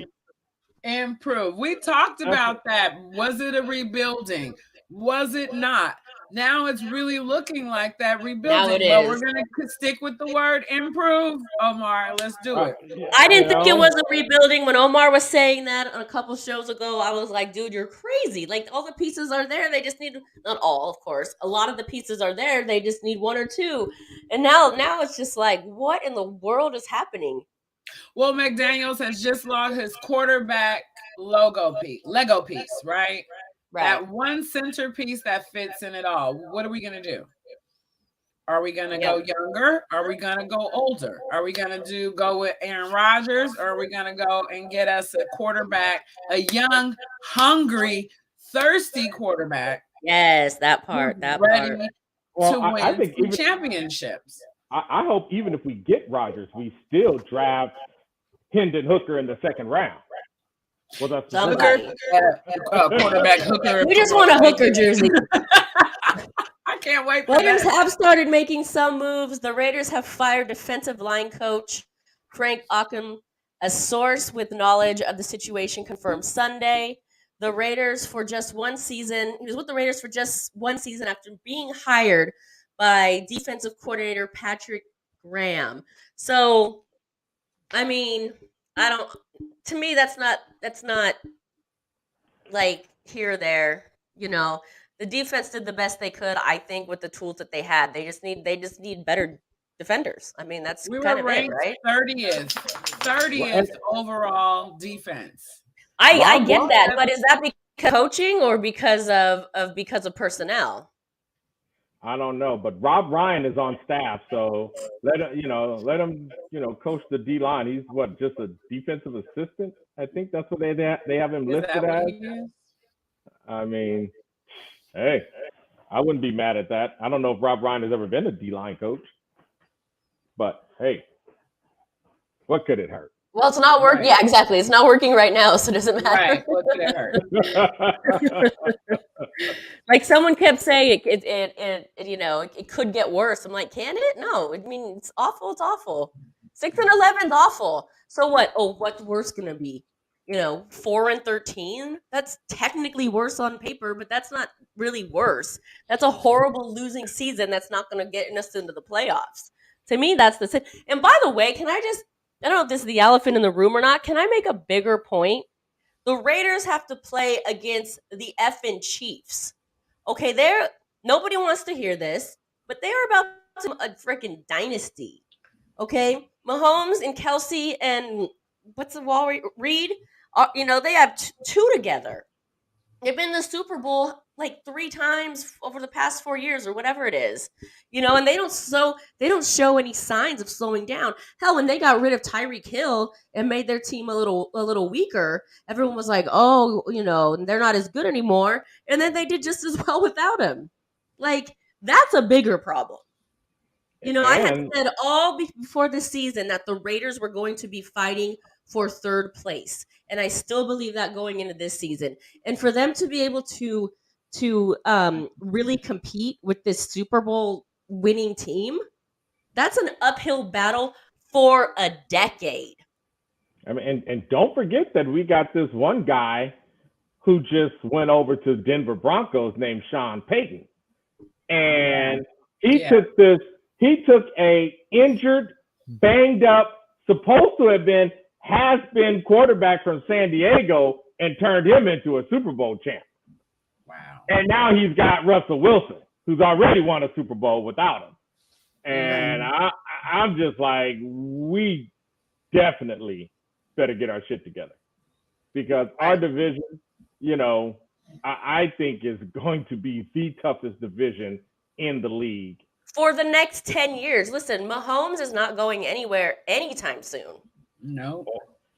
Improve. We talked about that. Was it a rebuilding? Was it not? Now it's really looking like that Now rebuilding, it but we're is. going to stick with the word improve. Omar, let's do it. I You didn't think it know, was a rebuilding when Omar was saying that a couple shows ago. I was like, dude, you're crazy. Like all the pieces are there. They just need not all, of course. A lot of the pieces are there. They just need one or two. And now it's just like, what in the world is happening? Well, McDaniels has just lost his quarterback Lego piece, right? Right. That one centerpiece that fits in it all. What are we going to do? Are we going to Yeah. go younger? Are we going to go older? Are we going to go with Aaron Rodgers? Or are we going to go and get us a quarterback, a young, hungry, thirsty quarterback Yes, that who's part. That ready part. well, to I win think some even championships? I hope even if we get Rodgers, we still draft Hendon Hooker in the second round. Well, that's the Somebody. Quarterback Hooker. We just want a Hooker jersey. I can't wait for Raiders that. have started making some moves. The Raiders have fired defensive line coach Frank Okam. A source with knowledge of the situation confirmed Sunday. The Raiders for just one season. He was with the Raiders for just one season after being hired by defensive coordinator Patrick Graham. So, I mean, I don't. To me, that's not like here or there. You know, the defense did the best they could, I think, with the tools that they had. They just need better defenders. I mean, that's We kind were of it, ranked right? 30th overall defense. I Rob get that, Ryan. but is that because of coaching or because of personnel? I don't know, but Rob Ryan is on staff, so let him coach the D line. He's what, just a defensive assistant? I think that's what they have him Is listed that what as. he is? I mean, hey, I wouldn't be mad at that. I don't know if Rob Ryan has ever been a D line coach, but hey, what could it hurt? Well, it's not working. Right. Yeah, exactly. It's not working right now, so it doesn't matter. Right. What could it hurt? Like someone kept saying, it could get worse. I'm like, can it? No. I mean, it's awful. It's awful. 6-11 is awful. So what? Oh, what's worse gonna be? 4-13. That's technically worse on paper, but that's not really worse. That's a horrible losing season. That's not gonna get us into the playoffs. To me, that's the. And by the way, I don't know if this is the elephant in the room or not. Can I make a bigger point? The Raiders have to play against the effing Chiefs. Okay, nobody wants to hear this, but they are about to a freaking dynasty. Okay, Mahomes and Kelsey and what's the wall Reed? They have two together. They've been in the Super Bowl like 3 times over the past 4 years or whatever it is. And they don't show any signs of slowing down. Hell, when they got rid of Tyreek Hill and made their team a little weaker, everyone was like, "Oh, they're not as good anymore." And then they did just as well without him. Like, that's a bigger problem. I had said all before this season that the Raiders were going to be fighting for third place, and I still believe that going into this season. And for them to be able to really compete with this Super Bowl winning team, that's an uphill battle for a decade. I mean, and don't forget that we got this one guy who just went over to Denver Broncos named Sean Payton, and he took a injured, banged up, supposed to have been has been quarterback from San Diego and turned him into a Super Bowl champ. Wow. And now he's got Russell Wilson, who's already won a Super Bowl without him. And I'm just like, we definitely better get our shit together, because our division, I think is going to be the toughest division in the league for the next 10 years. Listen, Mahomes is not going anywhere anytime soon. No.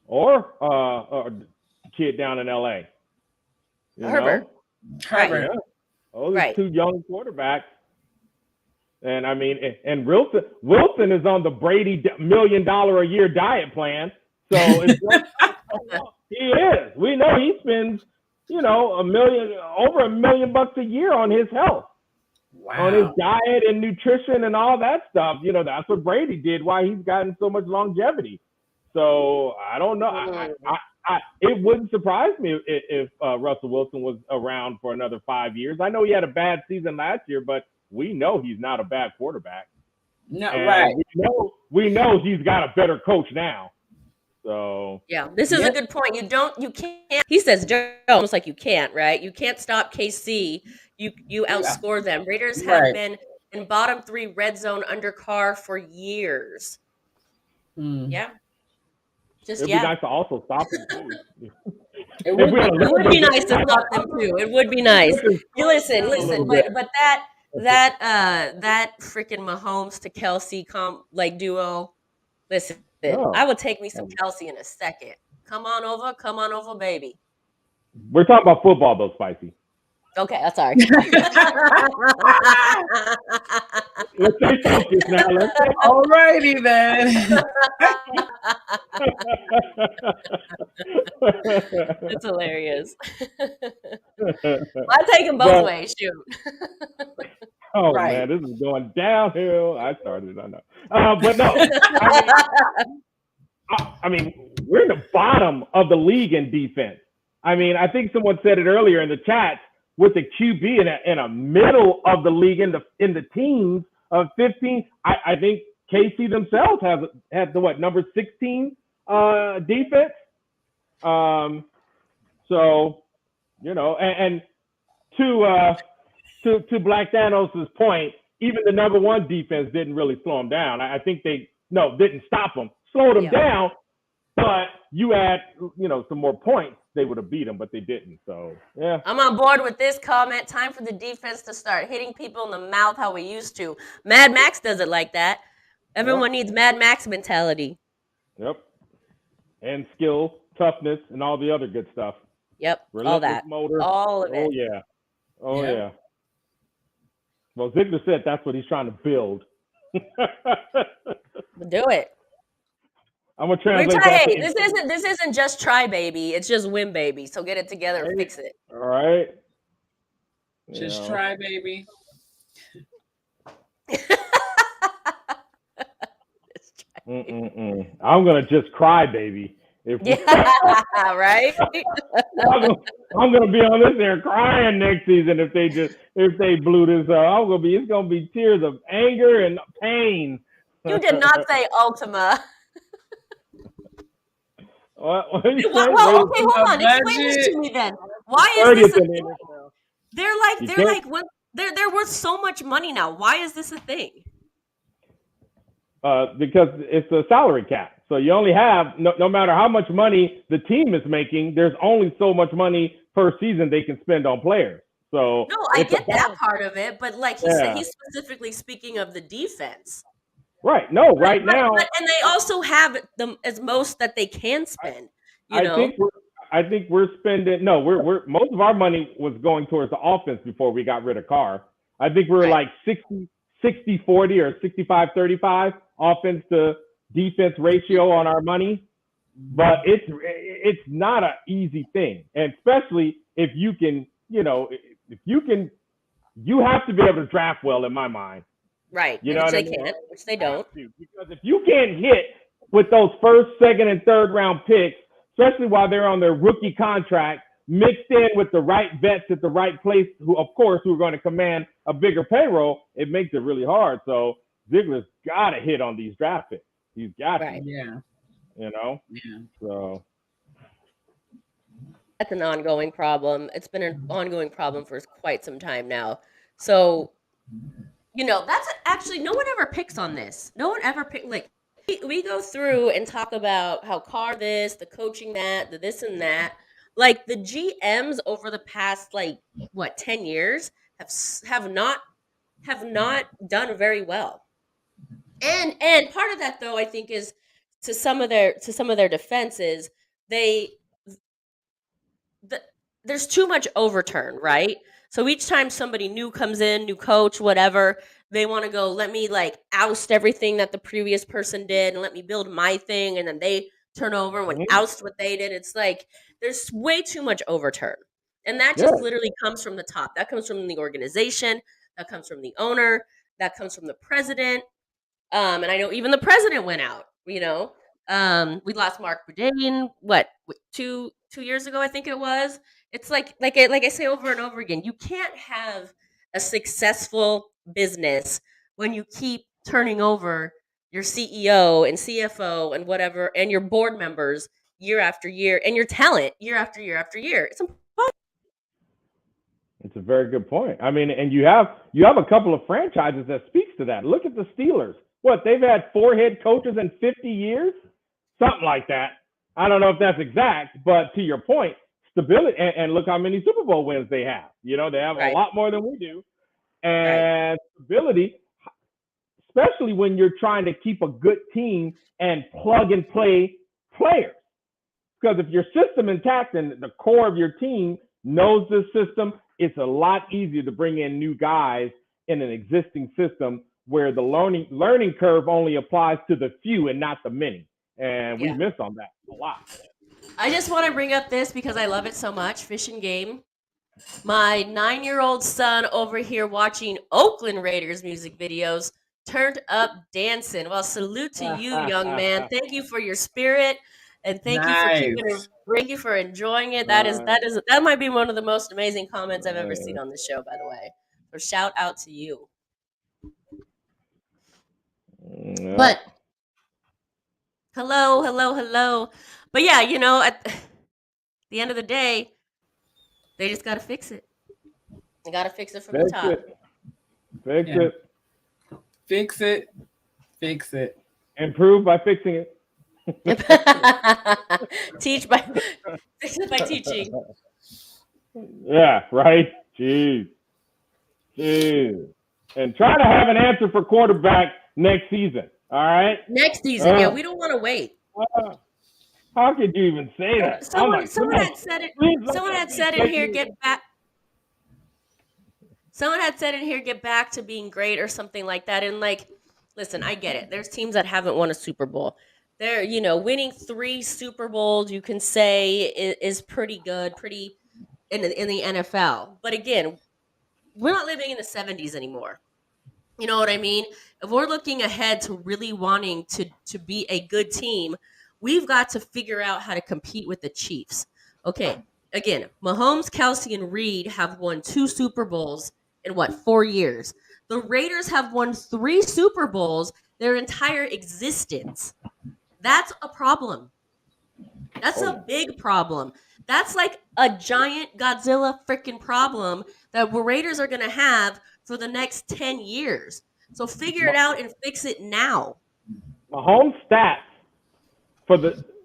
Or a kid down in LA. Herbert. Herbert. Yeah. Oh, these 2 young quarterbacks. And I mean, and Wilson is on the Brady $1 million a year diet plan. So he is. We know he spends, over $1 million a year on his health. Wow. On his diet and nutrition and all that stuff. That's what Brady did, why he's gotten so much longevity. So I don't know. it wouldn't surprise me if Russell Wilson was around for another 5 years. I know he had a bad season last year, but we know he's not a bad quarterback. No, And right. we know he's got a better coach now. So yeah, this is a good point. You can't. He says almost like you can't, right? You can't stop KC. You outscore them. Raiders have been in bottom 3 red zone under Carr for years. Yeah. It'd be nice to also stop him too. It would be nice to stop them too. It would be nice. You listen, but that freaking Mahomes to Kelsey duo. Listen, I would take me some Kelsey in a second. Come on over, baby. We're talking about football though, Spicy. Okay, I'm sorry. Let's stay focused now. Alrighty then. It's hilarious. I take them both ways. Shoot. Oh man, this is going downhill. I started, I know, but no. I mean, we're in the bottom of the league in defense. I mean, I think someone said it earlier in the chat with the QB in a middle of the league in the teams of 15. I think KC themselves have the number 16 defense. So and to Black Thanos' point, even the number 1 defense didn't really slow them down. I think didn't stop them, slowed them down. But you add, some more points, they would have beat them, but they didn't. So, yeah. I'm on board with this comment. Time for the defense to start hitting people in the mouth how we used to. Mad Max does it like that. Everyone needs Mad Max mentality. Yep. And skill, toughness, and all the other good stuff. Yep. All that. Motor. All of it. Oh, yeah. Oh, yeah. Well, Ziegler said that's what he's trying to build. Do it. I'm gonna translate that. Hey, this isn't just try baby. It's just win baby. So get it together and fix it. All right. Just try baby. I'm gonna just cry baby. Right. I'm gonna be on this there crying next season if they blew this up. It's gonna be tears of anger and pain. You did not say Ultima. What okay, hold on. Explain this to me then. Why is this a thing? They're worth so much money now. Why is this a thing? Because it's a salary cap. So you only have no matter how much money the team is making, there's only so much money per season they can spend on players. So no, I get that part of it, but he said, he's specifically speaking of the defense. Right. No, right now. And they also have them as most that they can spend. I think we're spending. No, we're most of our money was going towards the offense before we got rid of Carr. I think we were like 60-40 or 65-35 offense to defense ratio on our money. But it's not an easy thing, and especially if you can, you have to be able to draft well in my mind. Right, which they can't, which they don't. Because if you can't hit with those first, second, and third round picks, especially while they're on their rookie contract, mixed in with the right vets at the right place, who are going to command a bigger payroll, it makes it really hard. So Ziegler's got to hit on these draft picks. He's got to. Yeah. Yeah. So that's an ongoing problem. It's been an ongoing problem for quite some time now. So. That's actually no one ever picks on this. No one ever pick we go through and talk about how Carr this, the coaching that, the this and that. Like the GMs over the past 10 years have not done very well. And part of that though I think is to some of their defenses, there's too much overturn, right? So each time somebody new comes in, new coach, whatever, they want to go, let me oust everything that the previous person did and let me build my thing. And then they turn over and oust what they did. It's there's way too much overturn. And that just literally comes from the top. That comes from the organization. That comes from the owner. That comes from the president. And I know even the president went out, We lost Mark Boudin, what, 2 years ago, I think it was. It's like I say over and over again, you can't have a successful business when you keep turning over your CEO and CFO and whatever and your board members year after year and your talent year after year after year. It's It's a very good point. I mean, and you have a couple of franchises that speaks to that. Look at the Steelers. What, they've had 4 head coaches in 50 years? Something like that. I don't know if that's exact, but to your point, stability, and look how many Super Bowl wins they have. You know, they have a lot more than we do. And stability, especially when you're trying to keep a good team and plug and play players. Because if your system intact and the core of your team knows this system, it's a lot easier to bring in new guys in an existing system where the learning curve only applies to the few and not the many. And we miss on that a lot. I just want to bring up this because I love it so much. Fish and Game. My 9-year-old son over here watching Oakland Raiders music videos turned up dancing. Well, salute to you, young man. Thank you for your spirit, and thank you for keeping it. Thank you for enjoying it. That might be one of the most amazing comments I've ever seen on the show, by the way. So shout out to you. But hello. But yeah, you know, at the end of the day, they just got to fix it. They got to fix it from the top. Fix it. Improve by fixing it. Fix it by teaching. Yeah, right. Jeez. And try to have an answer for quarterback next season. All right. Next season, yeah, we don't want to wait. How could you even say that? Someone had said it. Someone had said in here, get back. Someone had said in here, get back to being great or something like that. And like, listen, I get it. There's teams that haven't won a Super Bowl. They're, you know, winning 3 Super Bowls, you can say is pretty good, pretty in the NFL. But again, we're not living in the 70s anymore. You know what I mean? If we're looking ahead to really wanting to be a good team, we've got to figure out how to compete with the Chiefs. Okay, again, Mahomes, Kelsey, and Reed have won 2 Super Bowls in 4 years. The Raiders have won 3 Super Bowls their entire existence. That's a problem. That's a big problem. That's like a giant Godzilla freaking problem that the Raiders are going to have for the next 10 years. So figure it out and fix it now. Mahomes' stats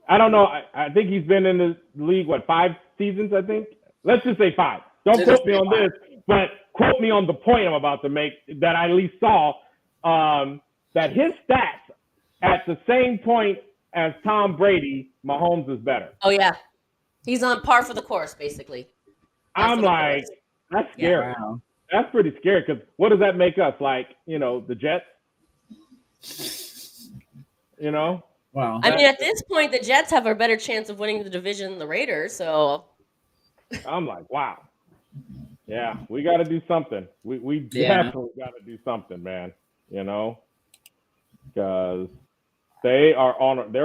I don't know, I think he's been in the league, 5 seasons, I think? Let's just say 5. Don't quote me on this, but quote me on the point I'm about to make that I at least saw, that his stats at the same point as Tom Brady, Mahomes is better. Oh, yeah. He's on par for the course, basically. I'm like, that's scary. Yeah. Wow. That's pretty scary because what does that make us? Like, you know, the Jets? You know? Wow. I mean, at this point, the Jets have a better chance of winning the division than the Raiders, so. I'm like, wow. Yeah, we got to do something. We definitely got to do something, man. You know? Because they're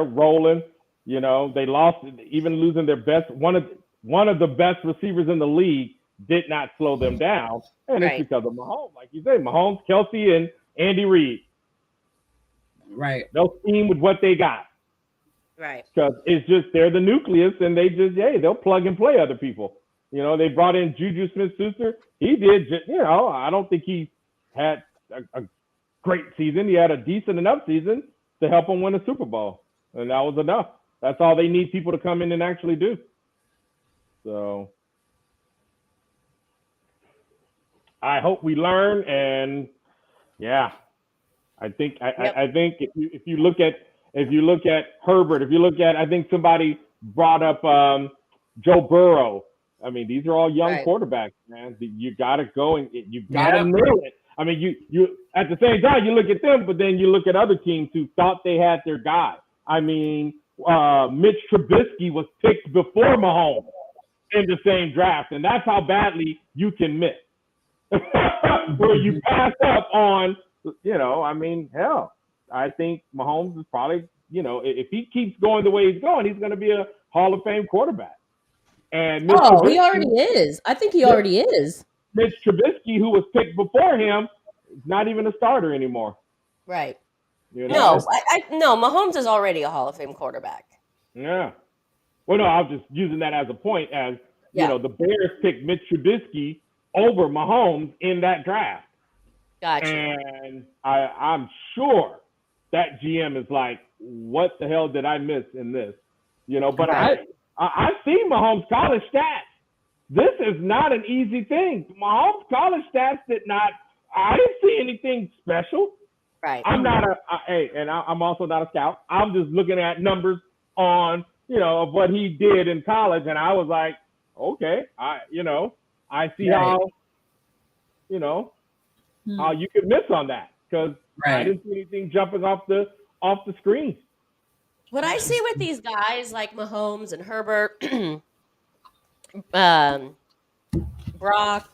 rolling. You know, they lost, even losing their best, one of the best receivers in the league did not slow them down. And it's because of Mahomes. Like you say, Mahomes, Kelsey, and Andy Reid. Right. They'll scheme with what they got. Right. Because it's just, they're the nucleus, and they just, they'll plug and play other people. You know, they brought in Juju Smith-Schuster. He did, you know, I don't think he had a great season. He had a decent enough season to help him win a Super Bowl. And that was enough. That's all they need people to come in and actually do. So I hope we learn, and I think if you look at Herbert, I think somebody brought up Joe Burrow. I mean, these are all young quarterbacks, man. You got to go and you got to nail it. I mean, you at the same time you look at them, but then you look at other teams who thought they had their guy. I mean, Mitch Trubisky was picked before Mahomes in the same draft, and that's how badly you can miss. Where you pass up on, you know, I mean, hell, I think Mahomes is probably if he keeps going the way he's going, he's going to be a Hall of Fame quarterback. And Oh, he already is. I think he already is. Mitch Trubisky, who was picked before him, is not even a starter anymore. Right. You know? No, Mahomes is already a Hall of Fame quarterback. Yeah. Well, no, I was just using that as a point as, the Bears picked Mitch Trubisky over Mahomes in that draft. Gotcha. And I'm sure that GM is like, what the hell did I miss in this? But right. I see Mahomes' college stats. This is not an easy thing. Mahomes' college stats I didn't see anything special. Right. I'm I'm also not a scout. I'm just looking at numbers on, of what he did in college. And I was like, okay, I see how, how you could miss on that because I didn't see anything jumping off the screen. What I see with these guys like Mahomes and Herbert, Brock,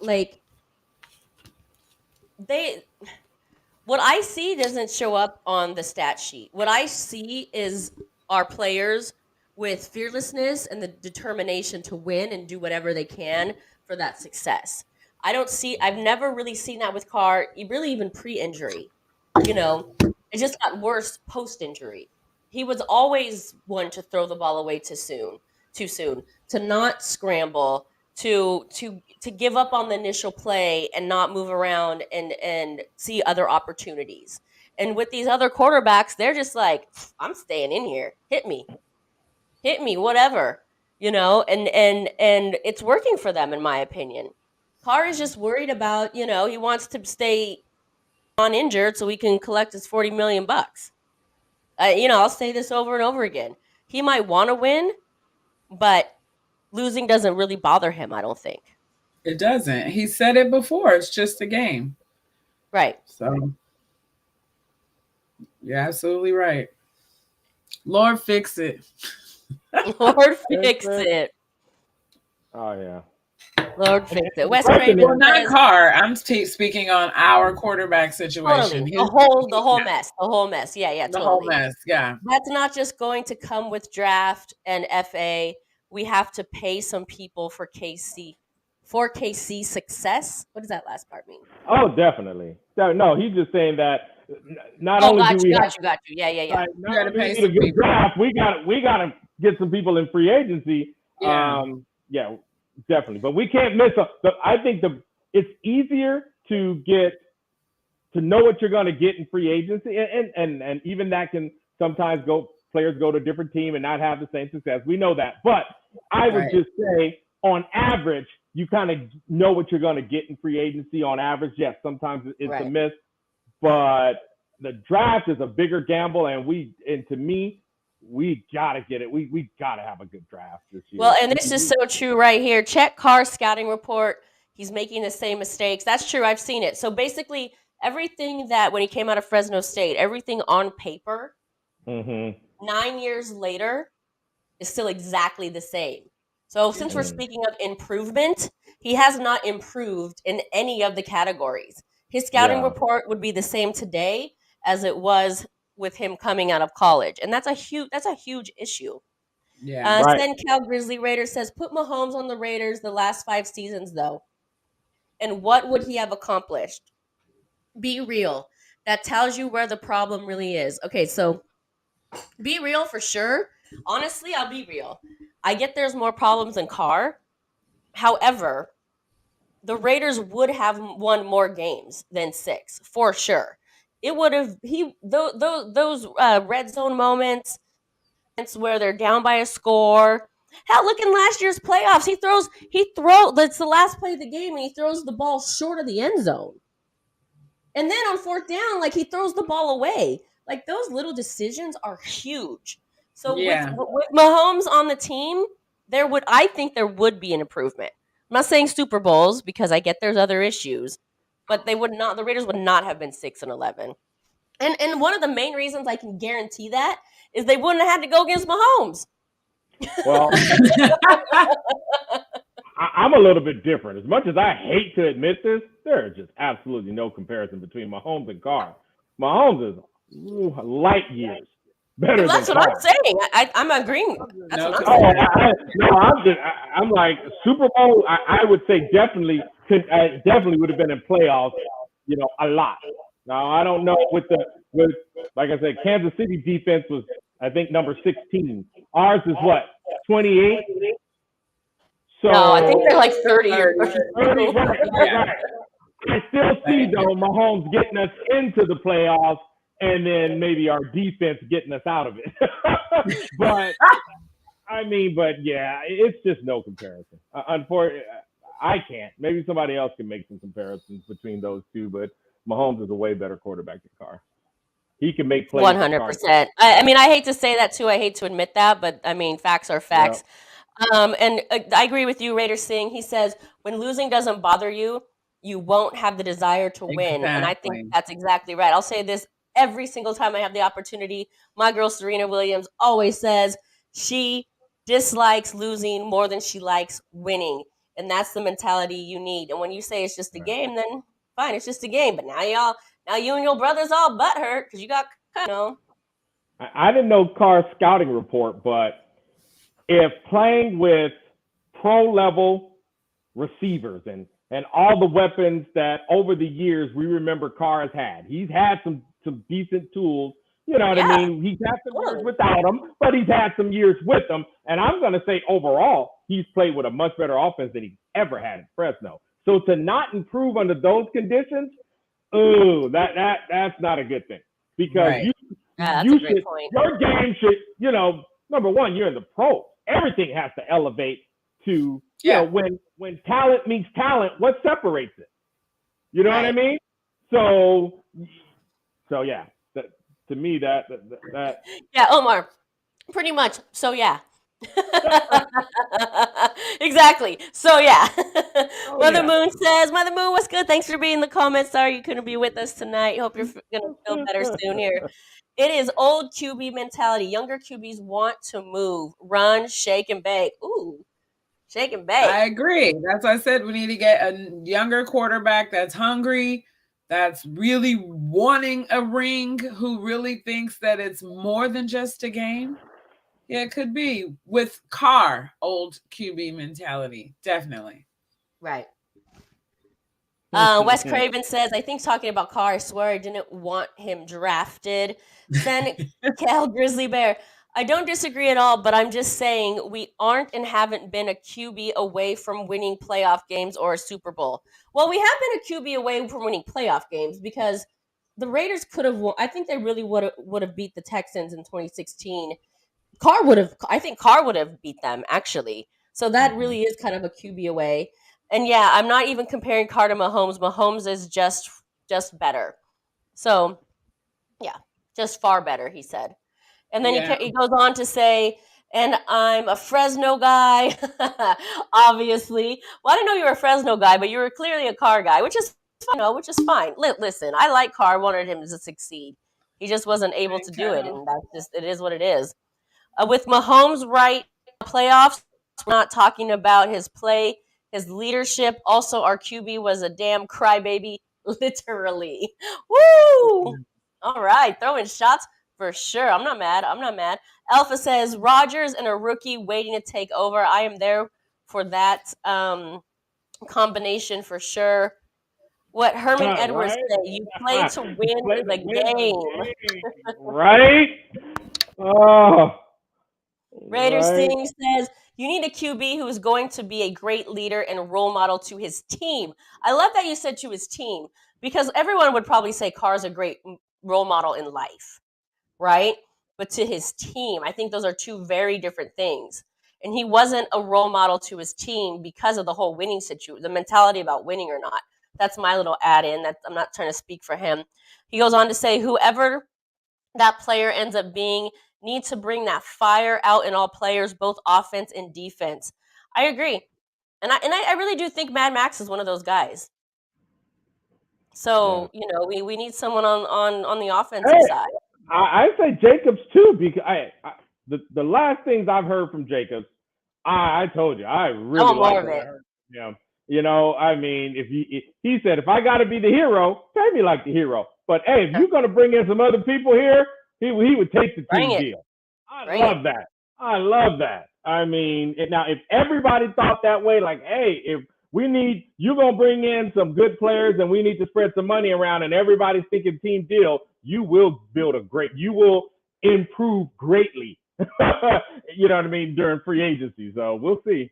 what I see doesn't show up on the stat sheet. What I see is our players with fearlessness and the determination to win and do whatever they can for that success. I've never really seen that with Carr, really even pre-injury. It just got worse post-injury. He was always one to throw the ball away too soon, to not scramble, to give up on the initial play and not move around and see other opportunities. And with these other quarterbacks, they're just like, I'm staying in here. Hit me, whatever, and it's working for them, in my opinion. Carr is just worried about, he wants to stay uninjured so he can collect his $40 million. I'll say this over and over again. He might want to win, but losing doesn't really bother him, I don't think. It doesn't. He said it before. It's just a game. Right. So, you're absolutely right. Lord, fix it. Lord, fix it. Oh, yeah. Lord, fix it. West Raven, not Carr. I'm speaking on our quarterback situation. Totally. The whole mess. The whole mess. Yeah, the totally. whole mess. Yeah. That's not just going to come with draft and FA. We have to pay some people for KC success. What does that last part mean? Oh, definitely. No, he's just saying that not only do we got you. Yeah. Not only we need a good draft, we got to get some people in free agency. Yeah, definitely. But we can't miss. I think it's easier to know what you're going to get in free agency, and even that can sometimes players go to a different team and not have the same success. We know that, but I would just say on average, you kind of know what you're going to get in free agency on average. Yes, sometimes it's a miss, but the draft is a bigger gamble, and to me, we got to get it. We got to have a good draft this year. Well, and this is so true right here. Check Carr's scouting report. He's making the same mistakes. That's true. I've seen it. So basically, everything that when he came out of Fresno State, everything on paper, 9 years later, is still exactly the same. So since we're speaking of improvement, he has not improved in any of the categories. His scouting report would be the same today as it was with him coming out of college, and that's a huge issue. Yeah. Send Cal Grizzly Raider says, put Mahomes on the Raiders the last 5 seasons though, and what would he have accomplished? Be real. That tells you where the problem really is. Okay, so be real for sure. Honestly, I'll be real. I get there's more problems than Carr. However, the Raiders would have won more games than 6 for sure. It would have those red zone moments where they're down by a score. Hell, look in last year's playoffs. That's the last play of the game, and he throws the ball short of the end zone. And then on 4th down, he throws the ball away. Those little decisions are huge. So with Mahomes on the team, I think there would be an improvement. I'm not saying Super Bowls because I get there's other issues, but the Raiders would not have been 6-11. And one of the main reasons I can guarantee that is they wouldn't have had to go against Mahomes. Well, I'm a little bit different. As much as I hate to admit this, there is just absolutely no comparison between Mahomes and Carr. Mahomes is light years better That's than what Carr. I'm saying. I'm agreeing. That's what I'm Oh, saying. I'm like Super Bowl. I would say definitely definitely would have been in playoffs. A lot. Now I don't know with like I said, Kansas City defense was I think number 16. Ours is what 28. No, I So think they're like 30 or 30, 32. right. I still see though Mahomes getting us into the playoffs, and then maybe our defense getting us out of it. But yeah, it's just no comparison. Unfortunately, I can't. Maybe somebody else can make some comparisons between those two, but Mahomes is a way better quarterback than Carr. He can make plays that Carr. 100%. I mean, I hate to say that too. I hate to admit that, but I mean, facts are Yeah. facts. And I agree with you, Raider Singh. He says, when losing doesn't bother you, you won't have the desire to win. And I think Exactly. that's exactly right. I'll say this every single time I have the opportunity. My girl, Serena Williams, always says she dislikes losing more than she likes winning. And that's the mentality you need. And when you say it's just a game, then fine, it's just a game. But now you and your brother's all butthurt because you got, I didn't know Carr's scouting report, but if playing with pro level receivers and all the weapons that over the years we remember Carr has had, he's had some decent tools. You know what I Yeah, mean? He's had some years totally. without them, but he's had some years with them. And I'm going to say overall, he's played with a much better offense than he's ever had at Fresno. So to not improve under those conditions, that's not a good thing, because Right. That's a great point. your game should, number one, you're in the pros. Everything has to elevate to, Yeah. when talent meets talent, what separates it? You know what I Right. mean? So yeah, to me that Yeah, Omar, pretty much. So yeah. Exactly. So yeah. Mother yeah. Moon says, Mother Moon, what's good? Thanks for being in the comments. Sorry you couldn't be with us tonight. Hope you're gonna feel better soon here. It is old QB mentality. Younger QBs want to move, run, shake, and bake. Ooh, shake and bake. I agree. That's why I said we need to get a younger quarterback that's hungry, that's really wanting a ring, who really thinks that it's more than just a game. Yeah, it could be with Carr, old QB mentality. Definitely. Right. Wes Craven says, I think talking about Carr, I swear I didn't want him drafted. Send Cal Grizzly Bear. I don't disagree at all, but I'm just saying we aren't and haven't been a QB away from winning playoff games or a Super Bowl. Well, we have been a QB away from winning playoff games because the Raiders could have won. I think they really would have beat the Texans in 2016. I think Carr would have beat them actually. So that really is kind of a QB away. And yeah, I'm not even comparing Carr to Mahomes. Mahomes is just better. So yeah, just far better, he said. And then Yeah. he goes on to say, and I'm a Fresno guy, obviously. Well, I didn't know you were a Fresno guy, but you were clearly a Carr guy, which is fine. Which is fine. Listen, I like Carr, wanted him to succeed. He just wasn't able to do it, and it is what it is. With Mahomes right playoffs, we're not talking about his play, his leadership. Also, our QB was a damn crybaby, literally. Woo! All right, throwing shots for sure. I'm not mad. Alpha says Rodgers and a rookie waiting to take over. I am there for that combination for sure. What Herman Edwards Right? said, you play to win the game. Right? Oh, Raider right. Sting says, you need a QB who is going to be a great leader and role model to his team. I love that you said to his team, because everyone would probably say Carr's a great role model in life, right? But to his team, I think those are two very different things. And he wasn't a role model to his team because of the whole winning situation, the mentality about winning or not. That's my little add in. That I'm not trying to speak for him. He goes on to say, whoever that player ends up being need to bring that fire out in all players, both offense and defense. I agree. And I really do think Mad Max is one of those guys. So, we need someone on the offensive side. I say Jacobs too, because the last things I've heard from Jacobs, I told you I really like what I heard from him. I mean, if he said if I got to be the hero, pay me like the hero. But hey, if you're gonna bring in some other people here, He would take the Bring team it. deal. I Bring it. love that. I love that. I mean, now if everybody thought that way, like, hey, if you're gonna bring in some good players and we need to spread some money around, and everybody's thinking team deal, you will you will improve greatly. You know what I mean, during free agency. So we'll see.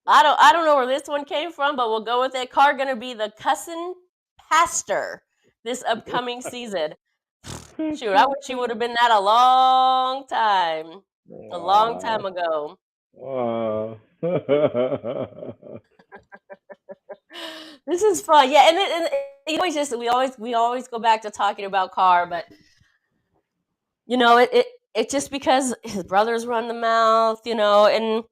I don't know where this one came from, but we'll go with it. Carr gonna be the cussing pastor this upcoming season. Shoot, I wish you would have been that a long time. A long time ago. This is fun. Yeah, and we always go back to talking about Carr, but it just because his brothers run the mouth, and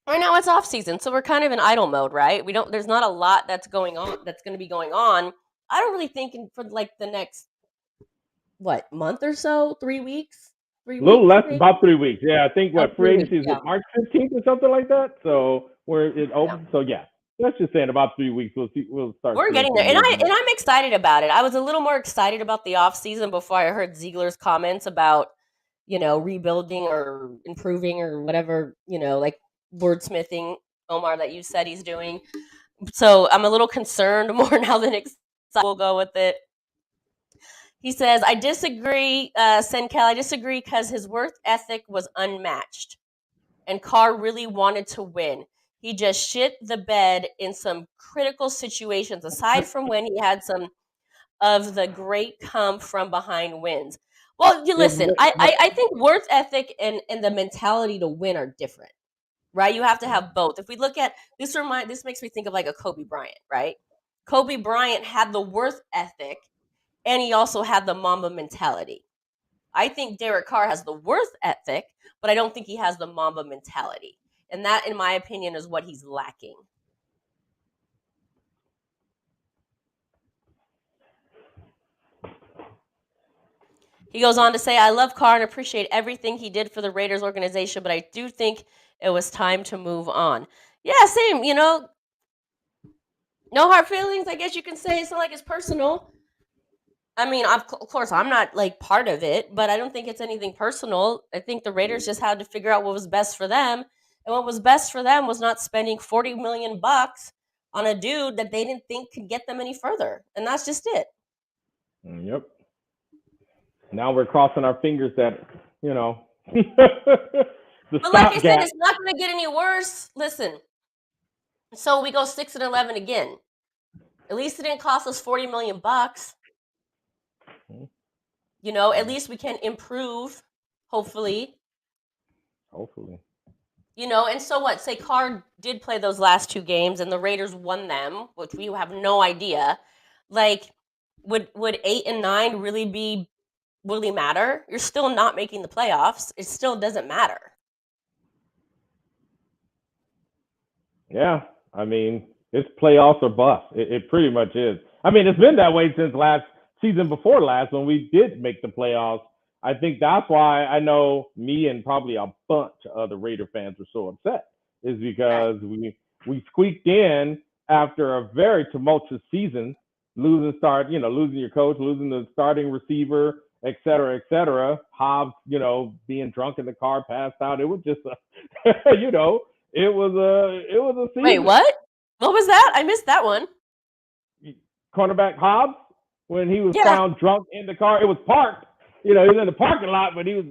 right now it's off season, so we're kind of in idle mode, right? There's not a lot that's going on that's going to be going on. I don't really think for like the next month or so, 3 weeks, A little less, maybe? about 3 weeks. Yeah, I think About free 3 weeks, agency is yeah. March 15th or something like that. So where it Yeah. opens. So yeah, let's just say in about 3 weeks we'll see. We'll start. We're seeing getting there, some and movement. I'm excited about it. I was a little more excited about the off season before I heard Ziegler's comments about rebuilding or improving or whatever like wordsmithing, Omar, that you said he's doing. So I'm a little concerned more now than excited. We'll go with it. He says, I disagree, Senkel. I disagree because his work ethic was unmatched. And Carr really wanted to win. He just shit the bed in some critical situations, aside from when he had some of the great come from behind wins. Well, you Yeah, listen, I think work ethic and the mentality to win are different, right? You have to have both. If we look at this makes me think of like a Kobe Bryant, right? Kobe Bryant had the work ethic and he also had the Mamba mentality. I think Derek Carr has the work ethic, but I don't think he has the Mamba mentality. And that, in my opinion, is what he's lacking. He goes on to say, I love Carr and appreciate everything he did for the Raiders organization, but I do think it was time to move on. Yeah, same. No hard feelings, I guess you can say. It's not like it's personal. I mean, of course, I'm not like part of it, but I don't think it's anything personal. I think the Raiders just had to figure out what was best for them, and what was best for them was not spending $40 million on a dude that they didn't think could get them any further, and that's just it. Yep. Now we're crossing our fingers that the But like I said, stopgap. it's not going to get any worse. Listen, so we go 6-11 again. At least it didn't cost us $40 million. At least we can improve, hopefully. Hopefully. And so what? Say Carr did play those last two games and the Raiders won them, which we have no idea. Like, would 8 and 9 really matter? You're still not making the playoffs. It still doesn't matter. Yeah, I mean, it's playoffs or bust. It pretty much is. I mean, it's been that way since last season before last when we did make the playoffs. I think that's why I know me and probably a bunch of other Raider fans were so upset, is because we squeaked in after a very tumultuous season, losing your coach, losing the starting receiver, et cetera, et cetera. Hobbs, being drunk in the car, passed out. It was just it was a season. Wait, what? What was that? I missed that one. Cornerback Hobbs, when he was Yeah. found drunk in the car, it was parked. He was in the parking lot, but he was,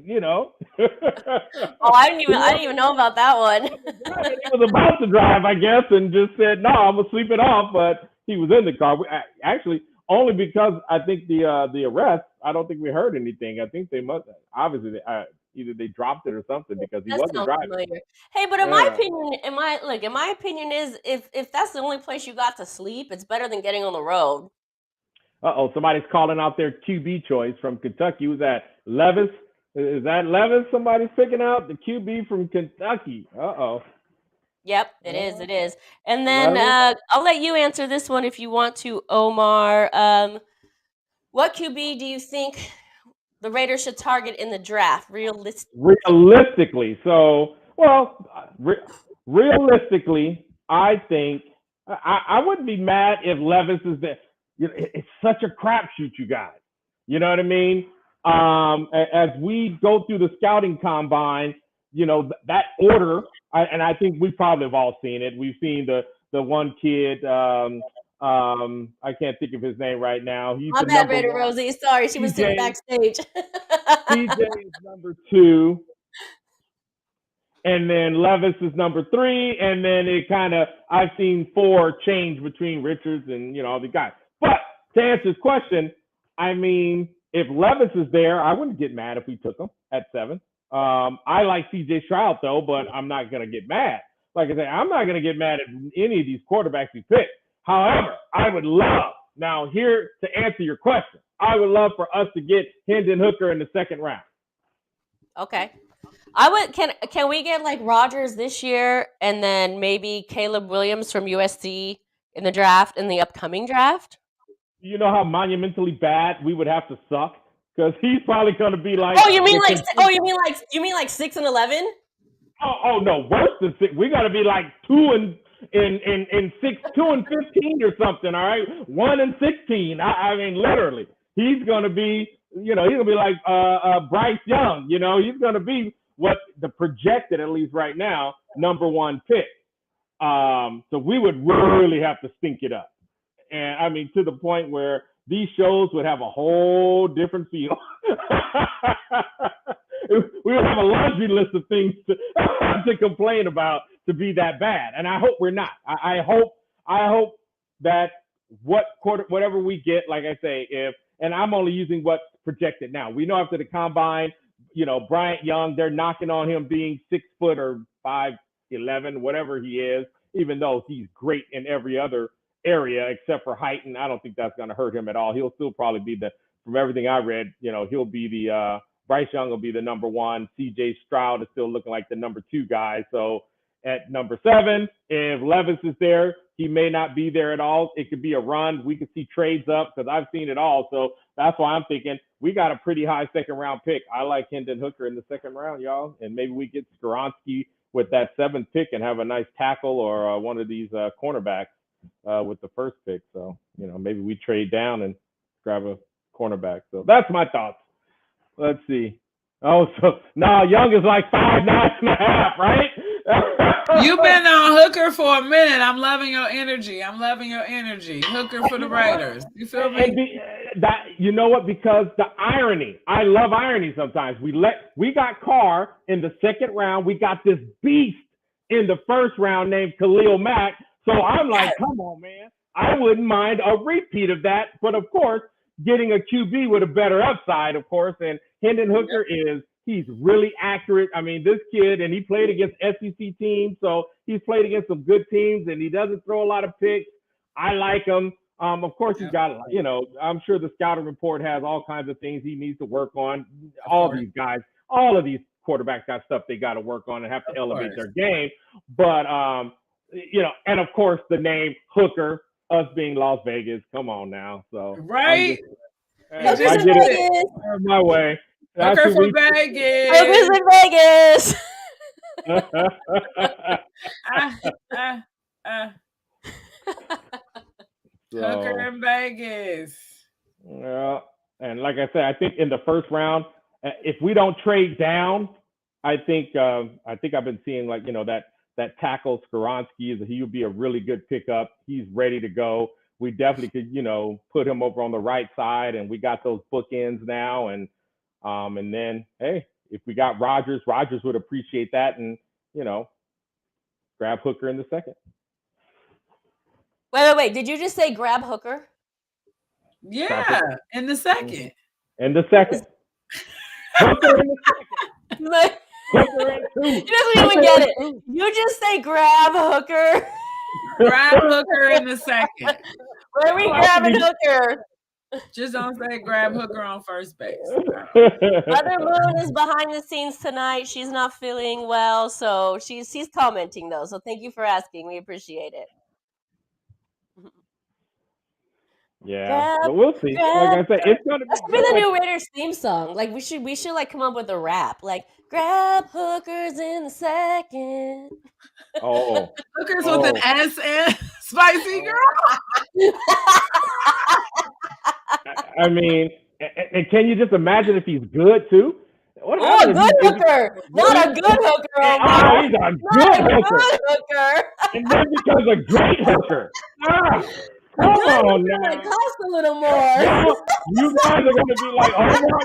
Oh, I didn't even know about that one. He was about to drive, I guess, and just said, "No, I'm gonna sleep it off." But he was in the car. Actually, only because I think the arrest. I don't think we heard anything. I think they must obviously either they dropped it or something because he wasn't driving. Familiar. Hey, but in my opinion is if that's the only place you got to sleep, it's better than getting on the road. Somebody's calling out their QB choice from Kentucky. Who's that? Levis? Is that Levis? Somebody's picking out the QB from Kentucky. Yep, it is. And then I'll let you answer this one if you want to, Omar. What QB do you think the Raiders should target in the draft? Realistically, realistically, I think I wouldn't be mad if Levis is there. It's such a crapshoot, you guys. You know what I mean? As we go through the scouting combine, that order, and I think we probably have all seen it. We've seen the one kid. I can't think of his name right now. He's My the bad, number Raider one. Rosie. Sorry, she was sitting CJ backstage. CJ is number 2. And then Levis is number 3, and then it kind of I've seen 4 change between Richards and all the guys. But to answer his question, I mean, if Levis is there, I wouldn't get mad if we took him at 7. I like C.J. Stroud though, but I'm not gonna get mad. Like I say, I'm not gonna get mad at any of these quarterbacks we pick. However, I would love now here to answer your question. I would love for us to get Hendon Hooker in the 2nd round. Okay. I would. Can we get like Rodgers this year, and then maybe Caleb Williams from USC in the draft, in the upcoming draft? You know how monumentally bad we would have to suck, because he's probably going to be like. Oh, you mean like 6 and 11? Oh no, worse than 6. We got to be like 2 and 6, 2 and 15 or something. All right, 1 and 16. I mean, literally, he's going to be. He's going to be like Bryce Young. He's going to be what the projected, at least right now, number 1 pick. So we would really have to stink it up. And I mean, to the point where these shows would have a whole different feel. We would have a laundry list of things to complain about to be that bad. And I hope we're not. I hope that whatever we get, like I say, and I'm only using what's projected now. We know after the combine, Bryant Young, they're knocking on him being 6 foot or 5'11", whatever he is, even though he's great in every other area except for height, and I don't think that's going to hurt him at all. He'll still probably be from everything I read, he'll be the Bryce Young will be the number 1. C.J. Stroud is still looking like the number 2 guy. So at number 7, if Levis is there, he may not be there at all. It could be a run. We could see trades up because I've seen it all. So that's why I'm thinking we got a pretty high 2nd round pick. I like Hendon Hooker in the 2nd round, y'all, and maybe we get Skoronski with that 7th pick and have a nice tackle or one of these cornerbacks with the 1st pick. So, maybe we trade down and grab a cornerback. So that's my thoughts. Let's see. Oh, so now Young is like 5'9.5", right? You've been on Hooker for a minute. I'm loving your energy. Hooker for the Raiders. You feel me? You know what? Because the irony. I love irony sometimes. We got Carr in the 2nd round. We got this beast in the 1st round named Khalil Mack. So I'm like, come on, man. I wouldn't mind a repeat of that. But of course, getting a QB with a better upside, of course. And Hendon Hooker he's really accurate. I mean, this kid, and he played against SEC teams, so he's played against some good teams, and he doesn't throw a lot of picks. I like him. Of course, he's got, I'm sure the scouting report has all kinds of things he needs to work on. All these guys, all of these quarterbacks got stuff they got to work on and have to elevate their game. But, and of course, the name Hooker, us being Las Vegas. Come on now. So right. I get it. My way. Hooker for Vegas. Hooker's in Vegas. Hooker in Vegas. Yeah, and like I said, I think in the 1st round, if we don't trade down, I think I've been seeing that tackle Skoronski he would be a really good pickup. He's ready to go. We definitely could put him over on the right side, and we got those bookends now. And then hey, if we got Rodgers would appreciate that, and grab Hooker in the 2nd. Wait. Did you just say grab Hooker? Yeah, in the 2nd. In the 2nd. Hooker in the 2nd. Hooker in 2. He doesn't even get it. You just say grab Hooker. Grab Hooker in the 2nd. Where are we grabbing Hooker? Just don't say grab Hooker on 1st base. Mother Moon is behind the scenes tonight. She's not feeling well, so she's commenting though. So thank you for asking. We appreciate it. Yeah, but we'll see. Like I said, it's gonna be the new Raiders theme song. Like we should like come up with a rap. Like grab Hookers in the 2nd. Oh, Hookers with an S and spicy girl. I mean, And can you just imagine if he's good too? What Oh, a happens good if hooker. Not a good hooker, oh, Omar. he's a Not good a hooker, good hooker. and then becomes a great hooker? Ah, A come good on hooker might now, cost a little more. you guys are gonna be like Omar.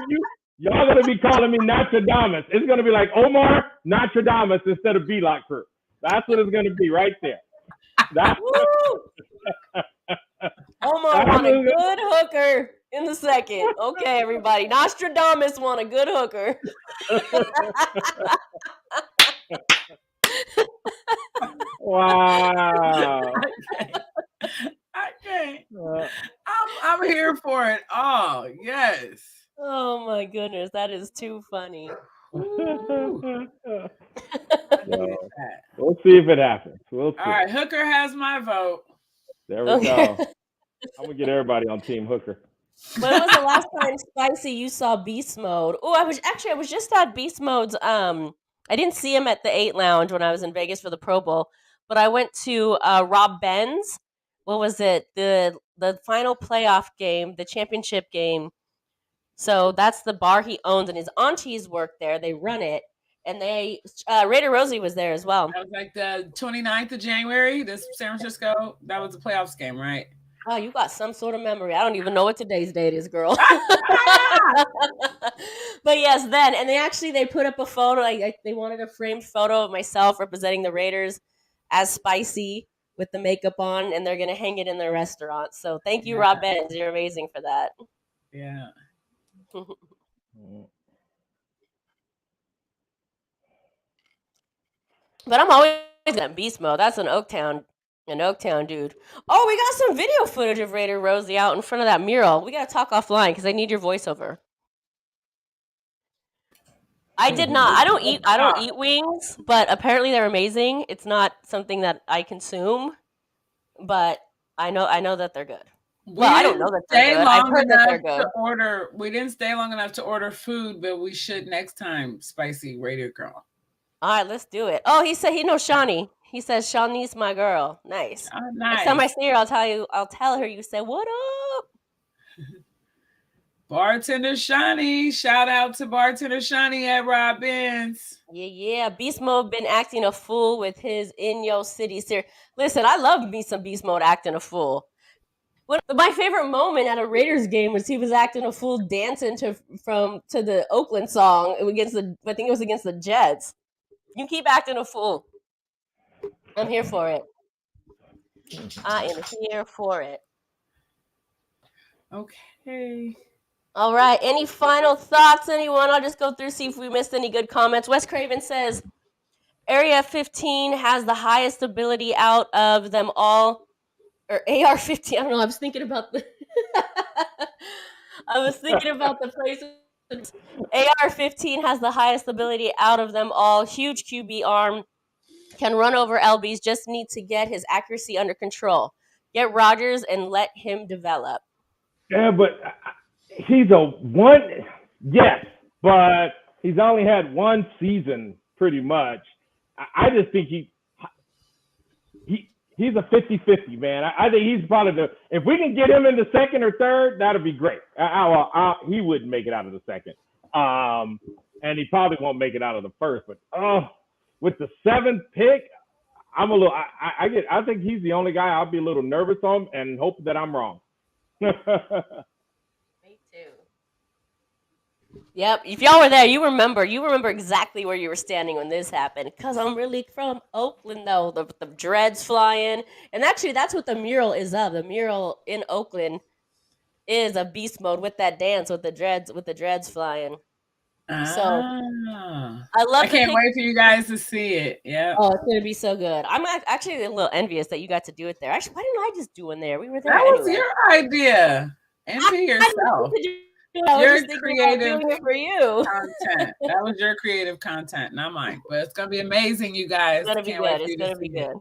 Y'all gonna be calling me Nostradamus. It's gonna be like Omar Nostradamus instead of B-Lock Crew. That's what it's gonna be right there. That's Omar want a good hooker in the second. Okay, everybody. Nostradamus want a good hooker. wow. I can't. I'm here for it. Oh, yes. Oh my goodness, that is too funny. We'll see if it happens. We'll see. All right, Hooker has my vote. There we go. I'm gonna get everybody on Team Hooker. When was the last time, Spicy, you saw Beast Mode? Oh, I was just at Beast Mode's. I didn't see him at the 8 Lounge when I was in Vegas for the Pro Bowl, but I went to Rob Ben's. What was it? The final playoff game, the championship game. So that's the bar he owns, and his aunties work there. They run it, and they Raider Rosie was there as well. That was like the 29th of January. This San Francisco. That was the playoffs game, right? Oh, you got some sort of memory. I don't even know what today's date is, girl. But yes, then, and they put up a photo. They wanted a framed photo of myself representing the Raiders as Spicy with the makeup on, and they're gonna hang it in their restaurant. So thank you, Rob Benz. You're amazing for that. Yeah. But I'm always in beast mode. That's an Oaktown dude. Oh, we got some video footage of Raider Rosie out in front of that mural. We gotta talk offline because I need your voiceover. I did not. I don't eat wings, but apparently they're amazing. It's not something that I consume, but I know that they're good. Well, I don't know that they're good. I've heard that they're good. We didn't stay long enough to order food, but we should next time, Spicy Raider Girl. All right, let's do it. Oh, he said he knows Shawnee. He says Shawnee's my girl. Nice. Oh, nice. Next time I see her, I'll tell her you say, "What up?" Bartender Shawnee. Shout out to Bartender Shawnee at Rob Ben's. Yeah. Beast Mode been acting a fool with his In Yo City series. Listen, I love me some Beast Mode acting a fool. My favorite moment at a Raiders game was he was acting a fool dancing to the Oakland song against I think it was against the Jets. You keep acting a fool. I'm here for it. I am here for it. Okay. All right. Any final thoughts, anyone? I'll just go through, see if we missed any good comments. Wes Craven says, Area 15 has the highest ability out of them all. Or AR-15. I don't know. I was thinking about the places. AR-15 has the highest ability out of them all. Huge QB arm. Can run over LBs. Just need to get his accuracy under control. Get Rodgers and let him develop. Yeah, but he's a one. Yes, but he's only had one season, pretty much. I just think he's a 50-50, man. I think he's probably if we can get him in the second or third, that'll be great. He wouldn't make it out of the second, and he probably won't make it out of the first. But with the 7th pick, I'm a little. I think he's the only guy I'll be a little nervous on and hope that I'm wrong. Me too. Yep. If y'all were there, you remember exactly where you were standing when this happened. Because I'm really from Oakland, though. The dreads flying. And actually, that's what the mural is of. The mural in Oakland is a beast mode with that dance with the dreads flying. So I can't wait for you guys to see it. Yeah. Oh, it's gonna be so good. I'm actually a little envious that you got to do it there. Actually, why didn't I just do one there? We were there. That was your idea. Envy yourself. Your creative for you. content. That was your creative content, not mine. But it's gonna be amazing, you guys. It's gonna be good. It's gonna be good.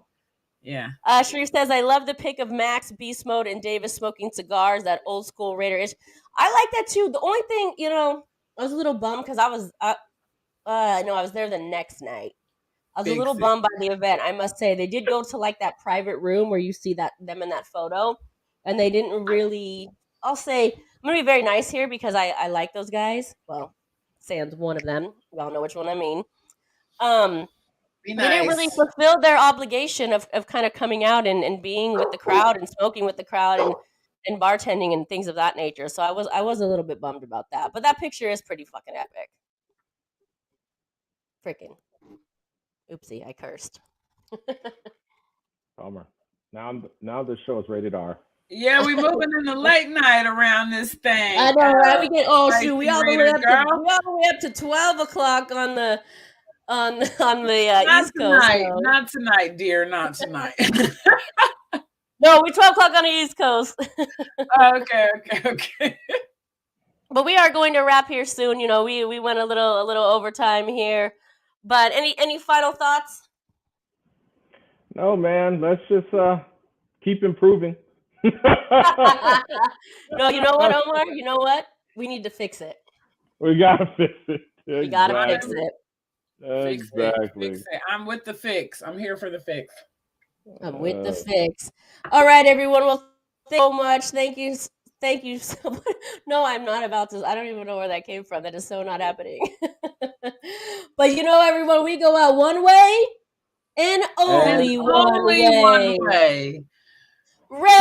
Yeah. Sharif says, I love the pick of Max, Beast Mode, and Davis smoking cigars, that old school Raider-ish. I like that too. The only thing, I was a little bummed because I was there the next night. I was a little bummed by the event, I must say. They did go to like that private room where you see them in that photo, and they didn't really, I'll say, I'm gonna be very nice here because I like those guys. Well, Sam's one of them. Y'all know which one I mean. Be They didn't really nice. fulfill their obligation of kind of coming out and being with the crowd and smoking with the crowd and bartending and things of that nature. So I was a little bit bummed about that. But that picture is pretty fucking epic. Freaking. Oopsie, I cursed. Bummer. Now the show is rated R. Yeah, we moving in the late night around this thing. I know, right? We get Spicy we all the way Raider up girl. to we all the way up to 12 o'clock on the on the Not East Coast. tonight. So. Not tonight, dear. Not tonight. No, we 12 o'clock on the East Coast. Okay. But we are going to wrap here soon. You know, we went a little overtime here. But any final thoughts? No, man. Let's just keep improving. No, you know what, Omar? You know what? We need to fix it. We gotta fix it. We gotta fix it. Exactly. Fix it. I'm with the fix. I'm here for the fix. I'm with the fix. All right, everyone. Well, thank you so much. Thank you. Thank you so much. No, I'm not about to. I don't even know where that came from. That is so not happening. But you know, everyone, we go out one way and only one way. Raiders!